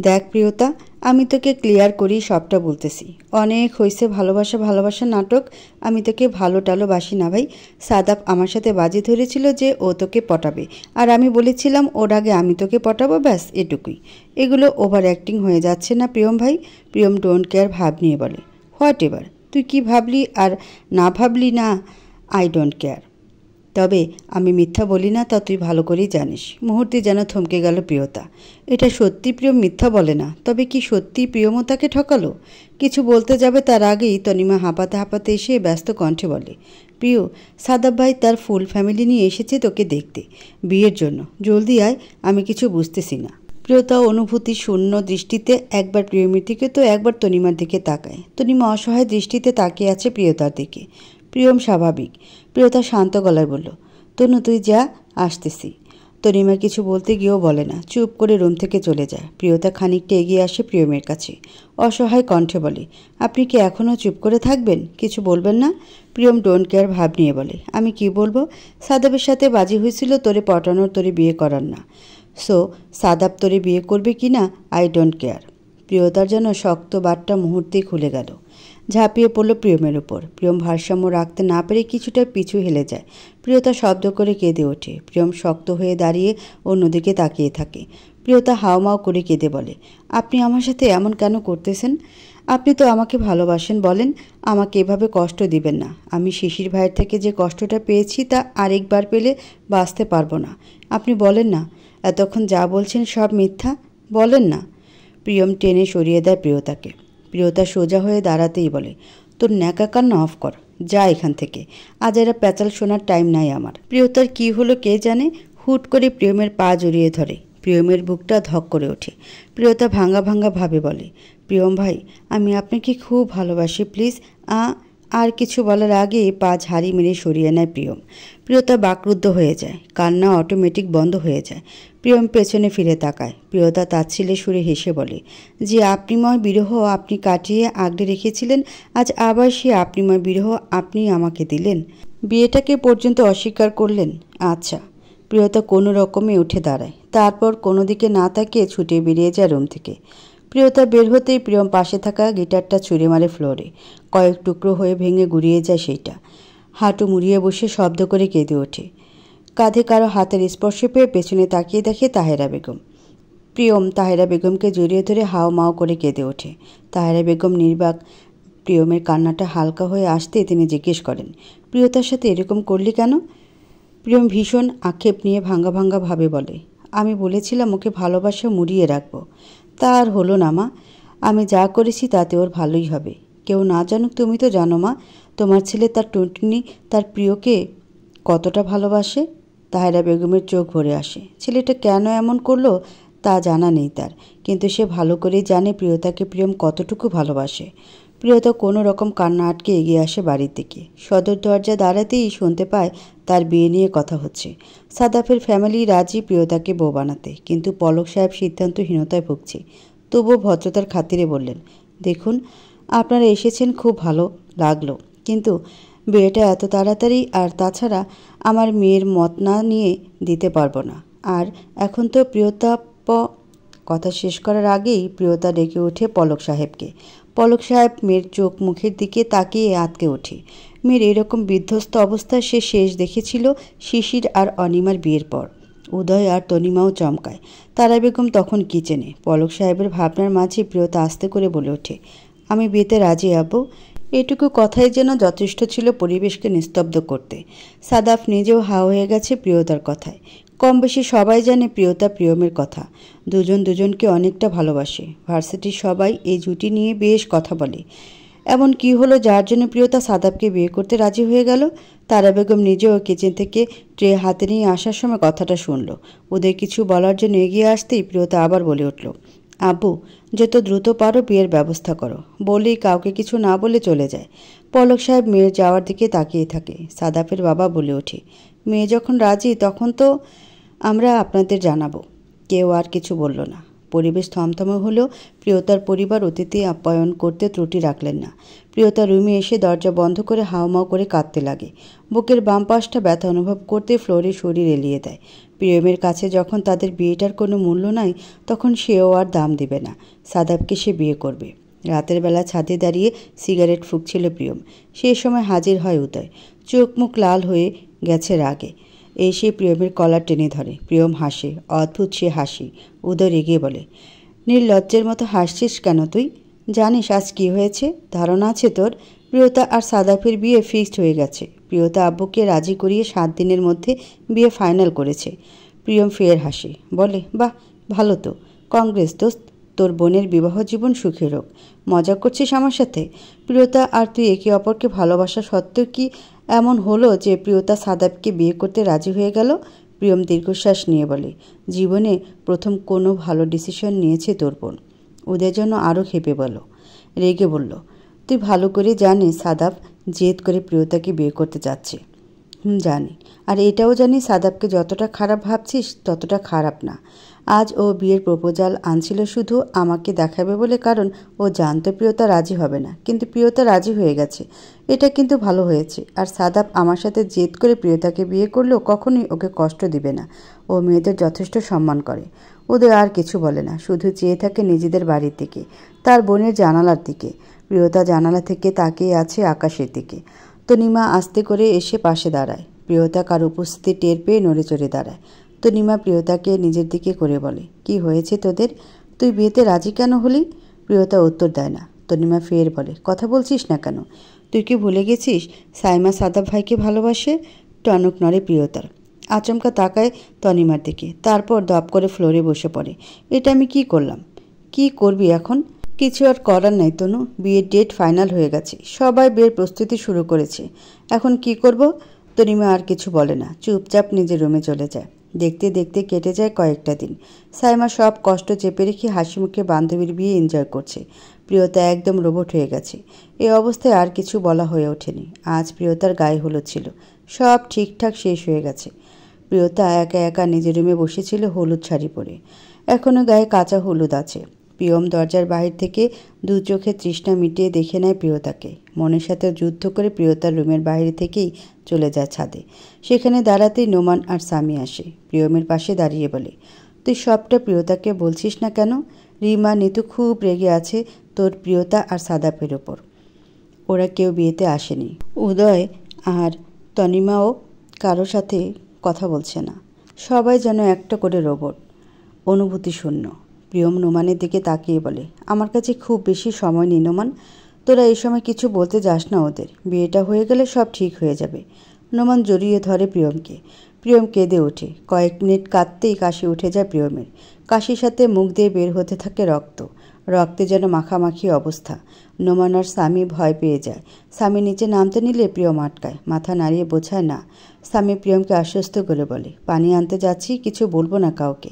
দেখ প্রিয়তা, আমি তোকে ক্লিয়ার করেই সবটা বলতেছি। অনেক হয়েছে ভালোবাসা ভালোবাসা নাটক। আমি তোকে ভালো টালো বাসি না ভাই। সাদাব আমার সাথে বাজি ধরেছিল যে ও তোকে পটাবে, আর আমি বলেছিলাম ওর আগে আমি তোকে পটাবো, ব্যাস এটুকুই। এগুলো ওভার অ্যাক্টিং হয়ে যাচ্ছে না প্রিয়ম ভাই? প্রিয়ম ডোন্ট কেয়ার ভাব নিয়ে বলে, হোয়াট এভার? তুই কি ভাবলি আর না ভাবলি না, আই ডোন্ট কেয়ার। তবে আমি মিথ্যা বলি না তা তুই ভালো করেই জানিস। মুহূর্তে যেন থমকে গেল প্রিয়তা। এটা সত্যি প্রিয়ম মিথ্যা বলে না? তবে কি সত্যি প্রিয়মও তাকে ঠকালো? কিছু বলতে যাবে তার আগেই তনিমা হাঁপাতে হাঁপাতে এসে ব্যস্ত কণ্ঠে বলে, প্রিয়, সাদাব ভাই তার ফুল ফ্যামিলি নিয়ে এসেছে তোকে দেখতে, বিয়ের জন্য। জলদি আয়, আমি কিছু বুঝতেছি না। প্রিয়তা অনুভূতি শূন্য দৃষ্টিতে একবার প্রিয়মের দিকে তো একবার তনিমার দিকে তাকায়। তনিমা অসহায় দৃষ্টিতে তাকিয়ে আছে প্রিয়তার দিকে। প্রিয়ম স্বাভাবিক। প্রিয়তা শান্ত গলায় বলল, তনু তুই যা, আসতেছি। তনিমা কিছু বলতে গিয়েও বলে না, চুপ করে রুম থেকে চলে যায়। প্রিয়তা খানিকটা এগিয়ে আসে প্রিয়মের কাছে, অসহায় কণ্ঠে বলে, আপনি কি এখনও চুপ করে থাকবেন? কিছু বলবেন না? প্রিয়ম ডোন্ট কেয়ার ভাব নিয়ে বলে, আমি কি বলবো? সাদাবের সাথে বাজি হয়েছিল তোরে পটানোর, তোরে বিয়ে করার না। সো সাদাব তোরে বিয়ে করবে কি না আই ডোন্ট কেয়ার। প্রিয়তার যেন শক্ত বাটটা মুহূর্তেই খুলে গেল। ঝাঁপিয়ে পড়ল প্রিয়মের উপর। প্রিয়ম ভারসাম্য রাখতে না পেরে কিছুটা পিছু হেলে যায়। প্রিয়তা শব্দ করে কেঁদে ওঠে। প্রিয়ম শক্ত হয়ে দাঁড়িয়ে অন্যদিকে তাকিয়ে থাকে। প্রিয়তা হাওমাও করে কেঁদে বলে, আপনি আমার সাথে এমন কেন করতেছেন? আপনি তো আমাকে ভালোবাসেন, বলেন। আমাকে এভাবে কষ্ট দিবেন না। আমি শিশির ভাইয়ের থেকে যে কষ্টটা পেয়েছি তা আরেকবার পেলে বাঁচতে পারবো না। আপনি বলেন না, এতক্ষণ যা বলছেন সব মিথ্যা, বলেন না। প্রিয়ম টেনে সরিয়ে দেয় প্রিয়তাকে। প্রিয়তা সোজা হয়ে দাঁড়াতেই বলে, তোর ন্যাকা কান্না অফ কর, যা এখান থেকে। আজ এরা প্যাচাল শোনার টাইম নাই আমার। প্রিয়তার কি হলো কে জানে, হুট করে প্রিয়মের পা জড়িয়ে ধরে। প্রিয়মের বুকটা ধক করে ওঠে। প্রিয়তা ভাঙা ভাঙা ভাবে বলে, প্রিয়ম ভাই, আমি আপনাকে খুব ভালোবাসি, প্লিজ। আর কিছু বলার আগে পা ঝাড়ি মেরে সরিয়ে নেয় প্রিয়ম। প্রিয়তা বাকরুদ্ধ হয়ে যায়, কান্না অটোমেটিক বন্ধ হয়ে যায়। প্রিয়ম পেছনে ফিরে তাকায়। প্রিয়তা তাচ্ছিল্যে সুরে হেসে বলে, যে আপনিময় বিরহ আপনি কাটিয়ে আগলে রেখেছিলেন, আজ আবার সে আপনিময় বিরহ আপনি আমাকে দিলেন। বিয়েটাকে পর্যন্ত অস্বীকার করলেন। আচ্ছা। প্রিয়তা কোনো রকমে উঠে দাঁড়ায়, তারপর কোনো দিকে না তাকিয়ে ছুটে বেরিয়ে যায় রুম থেকে। প্রিয়তা বের হতেই প্রিয়ম পাশে থাকা গিটারটা ছুঁড়ে মারে ফ্লোরে। কয়েক টুকরো হয়ে ভেঙে গুড়িয়ে যায় সেইটা। হাঁটু মুড়িয়ে বসে শব্দ করে কেঁদে ওঠে। কাঁধে কারো হাতের স্পর্শ পেয়ে পেছনে তাকিয়ে দেখে তাহেরা বেগম। প্রিয়ম তাহেরা বেগমকে জড়িয়ে ধরে হাও মাও করে কেঁদে ওঠে। তাহেরা বেগম নির্বাক। প্রিয়মের কান্নাটা হালকা হয়ে আসতে তিনি জিজ্ঞেস করেন, প্রিয়তার সাথে এরকম করলি কেন? প্রিয়ম ভীষণ আক্ষেপ নিয়ে ভাঙ্গা ভাঙ্গা ভাবে বলে, আমি বলেছিলাম ওকে ভালোবাসা মুড়িয়ে রাখবো। তা আর হলো না মা। আমি যা করেছি তাতে ওর ভালোই হবে। কেউ না জানুক, তুমি তো জানো মা, তোমার ছেলে তার টুনটুনি তার প্রিয়কে কতটা ভালোবাসে। তাহেরা বেগমের চোখ ভরে আসে। ছেলেটা কেন এমন করলো তা জানা নেই তার, কিন্তু সে ভালো করেই জানে প্রিয়তাকে প্রিয়ম কতটুকু ভালোবাসে। প্রিয়তা কোনো রকম কান্না আটকে এগিয়ে আসে বাড়ির দিকে। সদর দরজা দাঁড়াতেই শুনতে পায় তার বিয়ে নিয়ে কথা হচ্ছে। সাদাফের ফ্যামিলি রাজি প্রিয়তাকে বউ বানাতে, কিন্তু পলক সাহেব সিদ্ধান্তহীনতায় ভুগছে। তবুও ভদ্রতার খাতিরে বললেন, দেখুন, আপনারা এসেছেন খুব ভালো লাগলো, কিন্তু বিয়েটা এত তাড়াতাড়ি, আর তাছাড়া আমার মেয়ের মত না নিয়ে দিতে পারবো না। আর এখন তো প্রিয়তা কথা শেষ করার আগেই প্রিয়তা ডেকে ওঠে পলক সাহেবকে। পলক সাহেব মেয়ের চোখ মুখের দিকে তাকিয়ে আঁতকে ওঠে। মেয়ের এরকম বিধ্বস্ত অবস্থায় সে শেষ দেখেছিল শিশির আর অনিমার বিয়ের পর। উদয় আর তনিমাও চমকায়। তারা বেগম তখন কিচেনে। পলক সাহেবের ভাবনার মাঝে প্রিয়তা আস্তে করে বলে ওঠে, আমি বিয়েতে রাজি আব্বু। এটুকু কথাই যেন যথেষ্ট ছিল পরিবেশকে নিস্তব্ধ করতে। সাদাফ নিজেও হা হয়ে গেছে প্রিয়তার কথায়। কম বেশি সবাই জানে প্রিয়তা প্রিয়মের কথা। দুজন দুজনকে অনেকটা ভালোবাসে। ভার্সিটির সবাই এই জুটি নিয়ে বেশ কথা বলে। এমন কি হলো যার জন্য প্রিয়তা সাদাফকে বিয়ে করতে রাজি হয়ে গেল? তারা বেগম নিজেও কিচেন থেকে ট্রে হাতে নিয়ে আসার সময় কথাটা শুনল। ওদের কিছু বলার জন্য এগিয়ে আসতেই প্রিয়তা আবার বলে উঠল, আব্বু, যত দ্রুত পারো বিয়ের ব্যবস্থা করো। বলেই কাউকে কিছু না বলে চলে যায়। পলক সাহেব মেয়ের যাওয়ার দিকে তাকিয়ে থাকে। সাদাফের বাবা বলে ওঠে, মেয়ে যখন রাজি তখন তো আমরা আপনাদের জানাবো। কেউ আর কিছু বলল না। পরিবেশ থমথমে হলেও প্রিয়তার পরিবার অতিথি আপ্যায়ন করতে ত্রুটি রাখলেন না। প্রিয়তা রুমে এসে দরজা বন্ধ করে হাউমাউ করে কাঁদতে লাগে। বুকের বাম পাশটা ব্যথা অনুভব করতে ফ্লোরে শরীর এলিয়ে দেয়। প্রিয়মের কাছে যখন তাদের বিয়েটার কোনো মূল্য নাই, তখন সেও আর দাম দিবে না। সাদাবকে সে বিয়ে করবে। রাতের বেলা ছাদে দাঁড়িয়ে সিগারেট ফুঁকছিল প্রিয়ম। সেই সময় হাজির হয় উদয়। চোখ মুখ লাল হয়ে গেছে রাগে। এসে প্রিয়মের কলার টেনে ধরে। প্রিয়ম হাসে, অদ্ভুত সে হাসি। উদয় রেগে বলে, নির্লজ্জের মতো হাসছিস কেন তুই? জানিস আজ কি হয়েছে? ধারণা আছে তোর? প্রিয়তা আর সাদাফের বিয়ে ফিক্সড হয়ে গেছে। প্রিয়তা আব্বুকে রাজি করিয়ে 7 দিনের মধ্যে বিয়ে ফাইনাল করেছে। প্রিয়ম ফের হাসে, বলে, বাহ, ভালো তো। কংগ্রেস দোস্ত, তোর বোনের বিবাহ জীবন সুখের হোক। মজা করছিস আমার সাথে? প্রিয়তা আর তুই একে অপরকে ভালোবাসা সত্ত্বেও কি এমন হলো যে প্রিয়তা সাদাবকে বিয়ে করতে রাজি হয়ে গেল? প্রিয়ম দীর্ঘশ্বাস নিয়ে বলে, জীবনে প্রথম কোনো ভালো ডিসিশন নিয়েছে তোর বোন। ওদের জন্য আরও খেপে বলো। রেগে বলল, তুই ভালো করে জানিস সাদাব জেদ করে প্রিয়তাকে বিয়ে করতে যাচ্ছে। জানি। আর এটাও জানি সাদাবকে যতটা খারাপ ভাবছিস ততটা খারাপ না। আজ ও বিয়ের প্রপোজাল আনছিল শুধু আমাকে দেখাবে বলে, কারণ ও জানতো প্রিয়তা রাজি হবে না। কিন্তু প্রিয়তা রাজি হয়ে গেছে। এটা কিন্তু ভালো হয়েছে। আর সাদাব আমার সাথে জেদ করে প্রিয়তাকে বিয়ে করলেও কখনোই ওকে কষ্ট দিবে না। ও মেয়েদের যথেষ্ট সম্মান করে। ওদের আর কিছু বলে না, শুধু চেয়ে থাকে নিজেদের বাড়ির দিকে, তার বোনের জানালার দিকে। প্রিয়তা জানালা থেকে তাকিয়ে আছে আকাশের দিকে। তনিমা আস্তে করে এসে পাশে দাঁড়ায়। প্রিয়তা কার উপস্থিতি টের পেয়ে নড়ে চড়ে দাঁড়ায়। তনিমা প্রিয়তাকে নিজের দিকে করে বলে, কি হয়েছে তোদের? তুই বিয়েতে রাজি কেন হলি? প্রিয়তা উত্তর দেয় না। তনিমা ফের বলে, কথা বলছিস না কেন? তুই কি ভুলে গেছিস সাইমা সাদাব ভাইকে ভালোবাসে? টনক নড়ে প্রিয়তার। আচমকা তাকায় তনিমার দিকে, তারপর দপ করে ফ্লোরে বসে পড়ে। এটা আমি কি করলাম? কি করবি এখন? কিছু আর করার নাই তনু, বিয়ের ডেট ফাইনাল হয়ে গেছে। সবাই বিয়ের প্রস্তুতি শুরু করেছে। এখন কি করব? তনিমা আর কিছু বলে না, চুপচাপ নিজের রুমে চলে যায়। দেখতে দেখতে কেটে যায় কয়েকটা দিন। সাইমা সব কষ্ট চেপে রেখে হাসি মুখে বান্ধবীর বিয়ে এনজয় করছে। প্রিয়তা একদম রোবট হয়ে গেছে। এই অবস্থায় আর কিছু বলা হয়ে ওঠেনি। আজ প্রিয়তার গায়ে হলুদ ছিল। সব ঠিকঠাক শেষ হয়ে গেছে। প্রিয়তা একা একা নিজের রুমে বসেছিল হলুদ শাড়ি পরে। এখনও গায়ে কাঁচা হলুদ আছে। প্রিয়ম দরজার বাহির থেকে দু চোখে তৃষ্ণা মিটিয়ে দেখে নেয় প্রিয়তাকে। মনের সাথে যুদ্ধ করে প্রিয়তার রুমের বাইরে থেকেই চলে যায় ছাদে। সেখানে দাঁড়াতেই নোমান আর স্বামী আসে। প্রিয়মের পাশে দাঁড়িয়ে বলে, তুই সবটা প্রিয়তাকে বলছিস না কেন? রিমা নিতু খুব রেগে আছে তোর প্রিয়তা আর সাদাপের ওপর। ওরা কেউ বিয়েতে আসেনি। উদয় আর তনিমাও কারো সাথে কথা বলছে না। সবাই যেন একটা করে রোবট, অনুভূতি শূন্য। প্রিয়ম নোমানের দিকে তাকিয়ে বলে, আমার কাছে খুব বেশি সময় নেই নোমান। তোরা এই সময় কিছু বলতে যাস না ওদের। বিয়েটা হয়ে গেলে সব ঠিক হয়ে যাবে। নোমান জড়িয়ে ধরে প্রিয়মকে। প্রিয়ম কেঁদে ওঠে। কয়েক মিনিট কাঁদতেই কাশি উঠে যায় প্রিয়মের। কাশির সাথে মুখ দিয়ে বের হতে থাকে রক্ত। রক্তে যেন মাখামাখি অবস্থা। নোমান আর স্বামী ভয় পেয়ে যায়। স্বামী নিচে নামতে নিলে প্রিয়ম আটকায়, মাথা নাড়িয়ে বোঝায় না। স্বামী প্রিয়মকে আশ্বস্ত করে বলে, পানি আনতে যাচ্ছি, কিছু বলবো না কাউকে।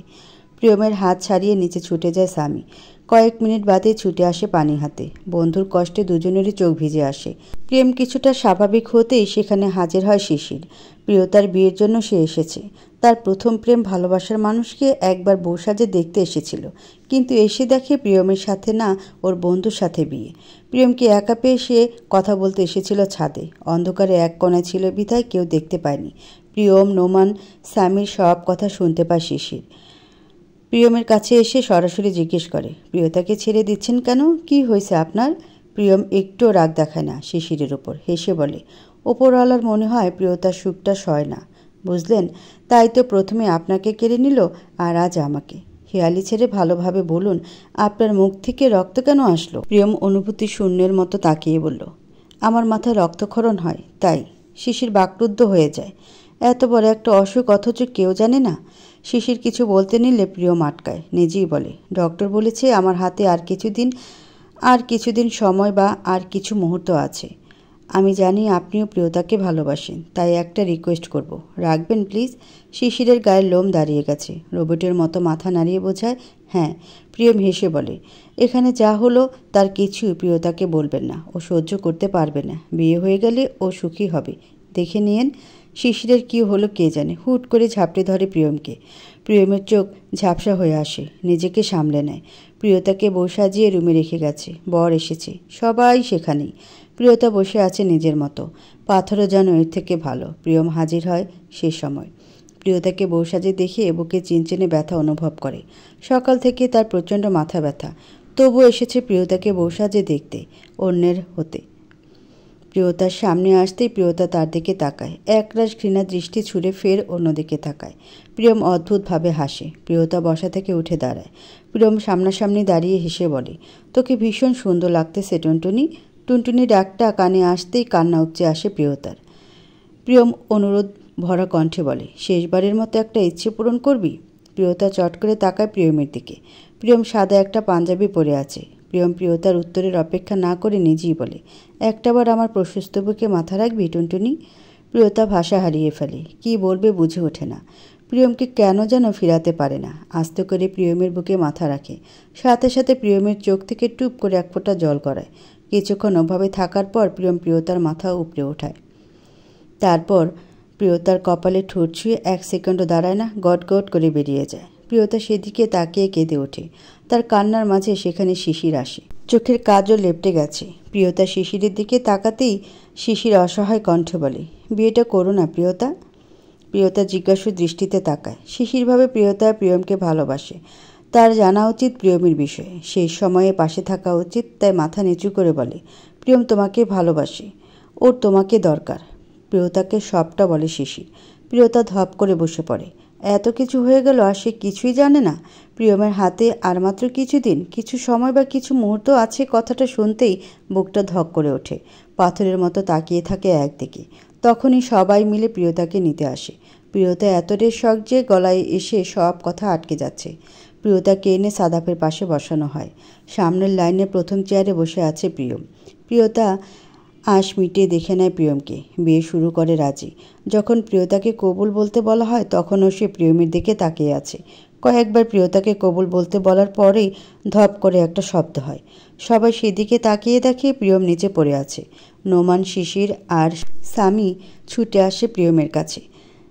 প্রিয়মের হাত ছাড়িয়ে নিচে ছুটে যায় স্বামী। কয়েক মিনিট বাদে ছুটে আসে পানি হাতে। বন্ধুর কষ্টে দুজনেরই চোখ ভিজে আসে। প্রেম কিছুটা স্বাভাবিক হতেই সেখানে হাজির হয় শিশির। প্রিয়তার বিয়ের জন্য সে এসেছে। তার প্রথম প্রেম ভালোবাসার মানুষকে একবার বউ সাজে দেখতে এসেছিল, কিন্তু এসে দেখে প্রিয়মের সাথে না, ওর বন্ধুর সাথে বিয়ে। প্রিয়মকে একা পেয়ে সে কথা বলতে এসেছিল ছাদে। অন্ধকারে এক কোণায় ছিল বিধায় কেউ দেখতে পায়নি। প্রিয়ম, নোমান, স্বামীর সব কথা শুনতে পায় শিশির। প্রিয়মের কাছে এসে সরাসরি জিজ্ঞেস করে, প্রিয়তাকে ছেড়ে দিচ্ছেন কেন? কি হয়েছে আপনার? প্রিয়ম একটুও রাগ দেখায় না শিশিরের ওপর, হেসে বলে, ওপরওয়ালার মনে হয় প্রিয়তার সুখটা সয় না, বুঝলেন? তাই তো প্রথমে আপনাকে কেড়ে নিল আর আজ আমাকে। হেয়ালি ছেড়ে ভালোভাবে বলুন, আপনার মুখ থেকে রক্ত কেন আসলো? প্রিয়ম অনুভূতি শূন্যের মতো তাকিয়ে বলল, আমার মাথায় রক্তক্ষরণ হয় তাই। শিশির বাকরুদ্ধ হয়ে যায়। এত বড় একটা অসুখ অথচ কেউ জানে না। শিশির কিছু বলতে নিলে প্রিয়ম আটকায়, নিজেই বলে, ডক্টর বলেছে আমার হাতে আর কিছুদিন সময় বা আর কিছু মুহূর্ত আছে। আমি জানি আপনিও প্রিয়তাকে ভালোবাসেন, তাই একটা রিকোয়েস্ট করব, রাখবেন প্লিজ? শিশিরের গায়ের লোম দাঁড়িয়ে গেছে, রোবটের মতো মাথা নাড়িয়ে বোঝায়, হ্যাঁ। প্রিয়ম হেসে বলে, এখানে যা হলো তার কিছুই প্রিয়তাকে বলবেন না, ও সহ্য করতে পারবে না। বিয়ে হয়ে গেলে ও সুখী হবে, দেখে নিয়েন। শিশিরের কি হলো কে জানে, হুট করে ঝাপটে ধরে প্রিয়মকে। প্রিয়মের চোখ ঝাপসা হয়ে আসে, নিজেকে সামলে নেয়। প্রিয়তাকে বউ সাজিয়ে রুমে রেখে গেছে, বর এসেছে, সবাই সেখানেই। প্রিয়তা বসে আছে নিজের মতো, পাথরও যেন এর থেকে ভালো। প্রিয়ম হাজির হয় সে সময়। প্রিয়তাকে বউ সাজে দেখে বুকে চিনচিনে ব্যথা অনুভব করে। সকাল থেকে তার প্রচণ্ড মাথা ব্যথা, তবু এসেছে প্রিয়তাকে বউ সাজে দেখতে, অন্যের হতে। প্রিয়তার সামনে আসতেই প্রিয়তা তার দিকে তাকায়, একরাশ ঘৃণা দৃষ্টি ছুঁড়ে ফের অন্যদিকে তাকায়। প্রিয়ম অদ্ভুতভাবে হাসে। প্রিয়তা বসা থেকে উঠে দাঁড়ায়। প্রিয়ম সামনাসামনি দাঁড়িয়ে হেসে বলে, তোকে ভীষণ সুন্দর লাগতেছে টুনটুনি। টুনটুনি ডাকটা কানে আসতেই কান্না উপচে আসে প্রিয়তার। প্রিয়ম অনুরোধ ভরা কণ্ঠে বলে, শেষবারের মতো একটা ইচ্ছে পূরণ করবি? প্রিয়তা চট করে তাকায় প্রিয়মের দিকে। প্রিয়ম সাদা একটা পাঞ্জাবি পরে আছে। প্রিয়ম প্রিয়তার উত্তরের অপেক্ষা না করে নিজেই বলে, একটাবার আমার প্রশস্ত বুকে মাথা রাখবি টুনটুনি? প্রিয়তা ভাষা হারিয়ে ফেলে, কি বলবে বুঝে ওঠে না। প্রিয়মকে কেন যেন ফিরাতে পারে না। আস্তে করে প্রিয়মের বুকে মাথা রাখে, সাথে সাথে প্রিয়মের চোখ থেকে টুপ করে এক ফোঁটা জল গড়ায়। কিছুক্ষণ ওভাবে থাকার পর প্রিয়ম প্রিয়তার মাথা উপড়ে ওঠায়। তারপর প্রিয়তার কপালে ঠোঁট ছুঁয়ে 1 সেকেন্ডও দাঁড়ায় না, গট গট করে বেরিয়ে যায়। প্রিয়তা সেদিকে তাকিয়ে কেঁদে ওঠে। তার কান্নার মাঝে সেখানে শিশির আসে, চোখের কাজও লেপটে গেছে। প্রিয়তা শিশিরের দিকে তাকাতেই শিশির অসহায় কণ্ঠে বলে, বিয়েটা করো না প্রিয়তা। প্রিয়তা জিজ্ঞাসু দৃষ্টিতে তাকায়। শিশির ভাবে প্রিয়তা প্রিয়মকে ভালোবাসে, তার জানা উচিত প্রিয়মের বিষয়ে, সেই সময়ে পাশে থাকা উচিত। তাই মাথা নিচু করে বলে, প্রিয়ম তোমাকে ভালোবাসে, ওর তোমাকে দরকার। প্রিয়তাকে সবটা বলে শিশির। প্রিয়তা ধপ করে বসে পড়ে। এত কিছু হয়ে গেল আর সে কিছুই জানে না? প্রিয়মের হাতে আর মাত্র কিছুদিন, কিছু সময় বা কিছু মুহূর্ত আছে, কথাটা শুনতেই বুকটা ধক করে ওঠে। পাথরের মতো তাকিয়ে থাকে একদিকে। তখনই সবাই মিলে প্রিয়তাকে নিতে আসে। প্রিয়তা এতটাই শখ যে গলায় এসে সব কথা আটকে যাচ্ছে। প্রিয়তাকে এনে সাদাফের পাশে বসানো হয়। সামনের লাইনে প্রথম চেয়ারে বসে আছে প্রিয়ম। প্রিয়তা আঁশ মিটিয়ে দেখে নেয় প্রিয়মকে, বিয়ে শুরু করে রাজি। যখন প্রিয়তাকে কবুল বলতে বলা হয় তখনও সে প্রিয়মের দিকে তাকিয়ে আছে। কয়েকবার প্রিয়তাকে কবুল বলতে বলার পরেই ধপ করে একটা শব্দ হয়। সবাই সেদিকে তাকিয়ে দেখে প্রিয়ম নিচে পড়ে আছে। নোমান, শিশির আর সামি ছুটে আসে প্রিয়মের কাছে।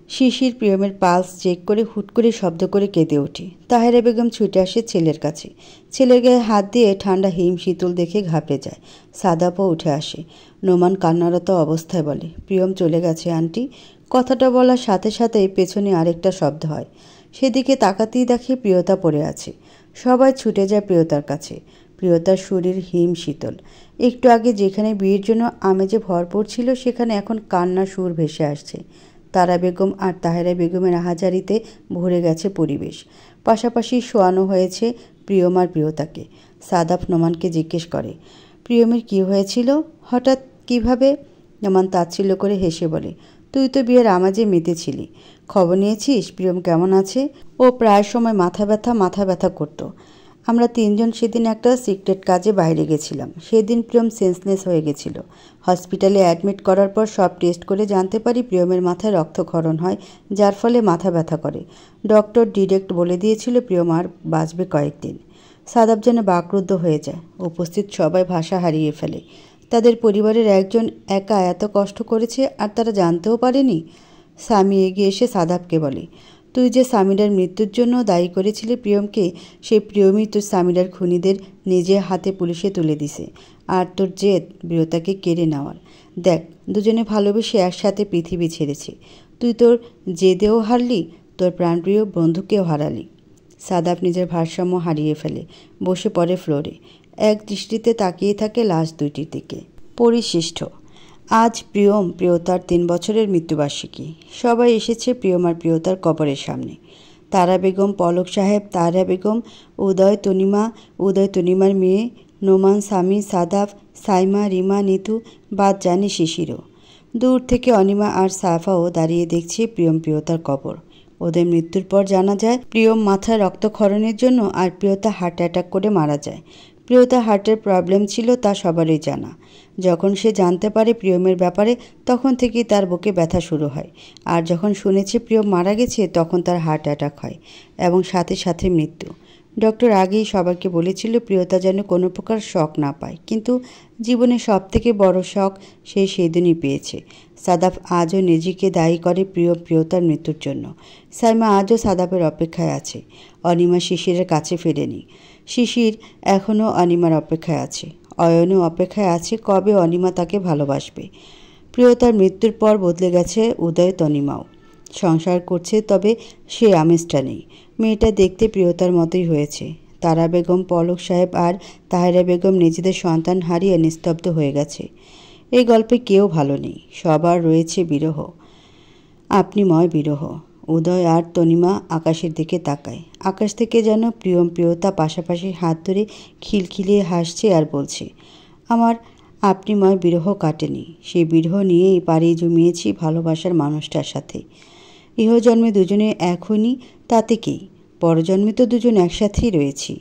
শিশির প্রিয়মের পালস চেক করে হুট করে শব্দ করে কেঁদে ওঠে। তাহেরা বেগম ছুটে আসে ছেলের কাছে। ছেলের গায়ে হাত দিয়ে ঠান্ডা হিম শীতল দেখে ঘাবড়ে যায়। সাদাপও উঠে আসে। নোমান কান্নারত অবস্থায় বলে, প্রিয়ম চলে গেছে আন্টি। কথাটা বলার সাথে সাথেই পেছনে আরেকটা শব্দ হয়। সেদিকে তাকাতেই দেখে প্রিয়তা পড়ে আছে। সবাই ছুটে যায় প্রিয়তার কাছে। প্রিয়তার শরীর হিম শীতল। একটু আগে যেখানে বিয়ের জন্য আমেজে ভরপুর ছিল সেখানে এখন কান্নার সুর ভেসে আসছে। তারা বেগম আর তাহেরা বেগমের আহাজারিতে ভরে গেছে পরিবেশ। পাশাপাশি শোয়ানো হয়েছে প্রিয়ম আর প্রিয়তাকে। সাদাফ নোমানকে জিজ্ঞেস করে, প্রিয়মের কি হয়েছিল হঠাৎ কিভাবে? নোমান তাচ্ছিল্য করে হেসে বলে, তুই তো বিয়ের আমাজে মেতেছিলি, খবর নিয়েছিস প্রিয়ম কেমন আছে? ও প্রায় সময় মাথা ব্যথা করতো। আমরা 3 জন সেদিন একটা সিক্রেট কাজে বাইরে গেছিলাম। সেদিন প্রিয়ম সেন্সলেস হয়ে গেছিল। হসপিটালে অ্যাডমিট করার পর সব টেস্ট করে জানতে পারি প্রিয়মের মাথায় রক্তক্ষরণ হয়, যার ফলে মাথা ব্যথা করে। ডক্টর ডিরেক্ট বলে দিয়েছিল প্রিয়ম আর বাঁচবে কয়েকদিন। সাদাব যেন বাকরুদ্ধ হয়ে যায়। উপস্থিত সবাই ভাষা হারিয়ে ফেলে। তাদের পরিবারের একজন একা এত কষ্ট করেছে আর তারা জানতেও পারেনি। স্বামী এগিয়ে এসে সাদাবকে বলে, তুই যে সামিরার মৃত্যুর জন্য দায়ী করেছিলি প্রিয়মকে, সেই প্রিয়মই তোর সামিরার খুনিদের নিজের হাতে পুলিশে তুলে দিছে। আর তোর জেদ প্রিয়তাকে কেড়ে নেওয়ার। দেখ, দুজনে ভালোবেসে একসাথে পৃথিবী ছেড়েছে। তুই তোর জেদেও হারলি, তোর প্রাণপ্রিয় বন্ধুকেও হারালি। সাদাব নিজের ভারসাম্য হারিয়ে ফেলে, বসে পড়ে ফ্লোরে। এক দৃষ্টিতে তাকিয়ে থাকে লাশ দুইটির দিকে। পরিশিষ্ট। আজ প্রিয়ম প্রিয়তার 3 বছরের মৃত্যুবার্ষিকী। সবাই এসেছে প্রিয়ম আর প্রিয়তার কবরের সামনে। তারা বেগম, পলক সাহেব, তারা বেগম, উদয়, তনিমার মেয়ে, নোমান, স্বামী, সাদাফ, সাইমা, রিমা, নিতু, বাদ জানি শিশিরও। দূর থেকে অনিমা আর সাফাও দাঁড়িয়ে দেখছে প্রিয়ম প্রিয়তার কবর। ওদের মৃত্যুর পর জানা যায় প্রিয়ম মাথায় রক্তক্ষরণের জন্য আর প্রিয়তা হার্ট অ্যাটাক করে মারা যায়। প্রিয়তা হার্টের প্রবলেম ছিল তা সবারই জানা। যখন সে জানতে পারে প্রিয়মের ব্যাপারে তখন থেকেই তার বুকে ব্যথা শুরু হয়। আর যখন শুনেছে প্রিয়ম মারা গেছে তখন তার হার্ট অ্যাটাক হয় এবং সাথে সাথে মৃত্যু। ডক্টর আগেই সবাইকে বলেছিল প্রিয়তা যেন কোনো প্রকার শক না পায়, কিন্তু জীবনের সবথেকে বড় শক সে সেদিনই পেয়েছে। সাদাফ আজও নিজেকে দায়ী করে প্রিয়তার মৃত্যুর জন্য। সাইমা আজও সাদাফের অপেক্ষায় আছে। অনিমা শিশিরের কাছে ফেরেনি। শিশির এখনও অনিমার অপেক্ষায় আছে। অয়নও অপেক্ষায় আছে কবে অনিমা তাকে ভালোবাসবে। প্রিয়তার মৃত্যুর পর বদলে গেছে উদয়, তনিমাও সংসার করছে, তবে সে আমেজটা নেই। মেয়েটা দেখতে প্রিয়তার মতোই হয়েছে। তারা বেগম, পলক সাহেব আর তাহেরা বেগম নিজেদের সন্তান হারিয়ে নিস্তব্ধ হয়ে গেছে। এই গল্পে কেউ ভালো নেই, সবার রয়েছে বিরহ, আপনিময় বিরহ। উদয় আর তনিমা আকাশের দিকে তাকায়। আকাশ থেকে যেন প্রিয়ম প্রিয়তা পাশাপাশি হাত ধরে খিলখিলিয়ে হাসছে আর বলছে, আমার আপনিময় বিরহ কাটেনি। সেই বিরহ নিয়েই পাড়ি জমিয়েছি ভালোবাসার মানুষটার সাথে। ইহজন্মে দুজনে এক হইনি তাতে কি, পরজন্মে তো দুজন একসাথেই রয়েছি।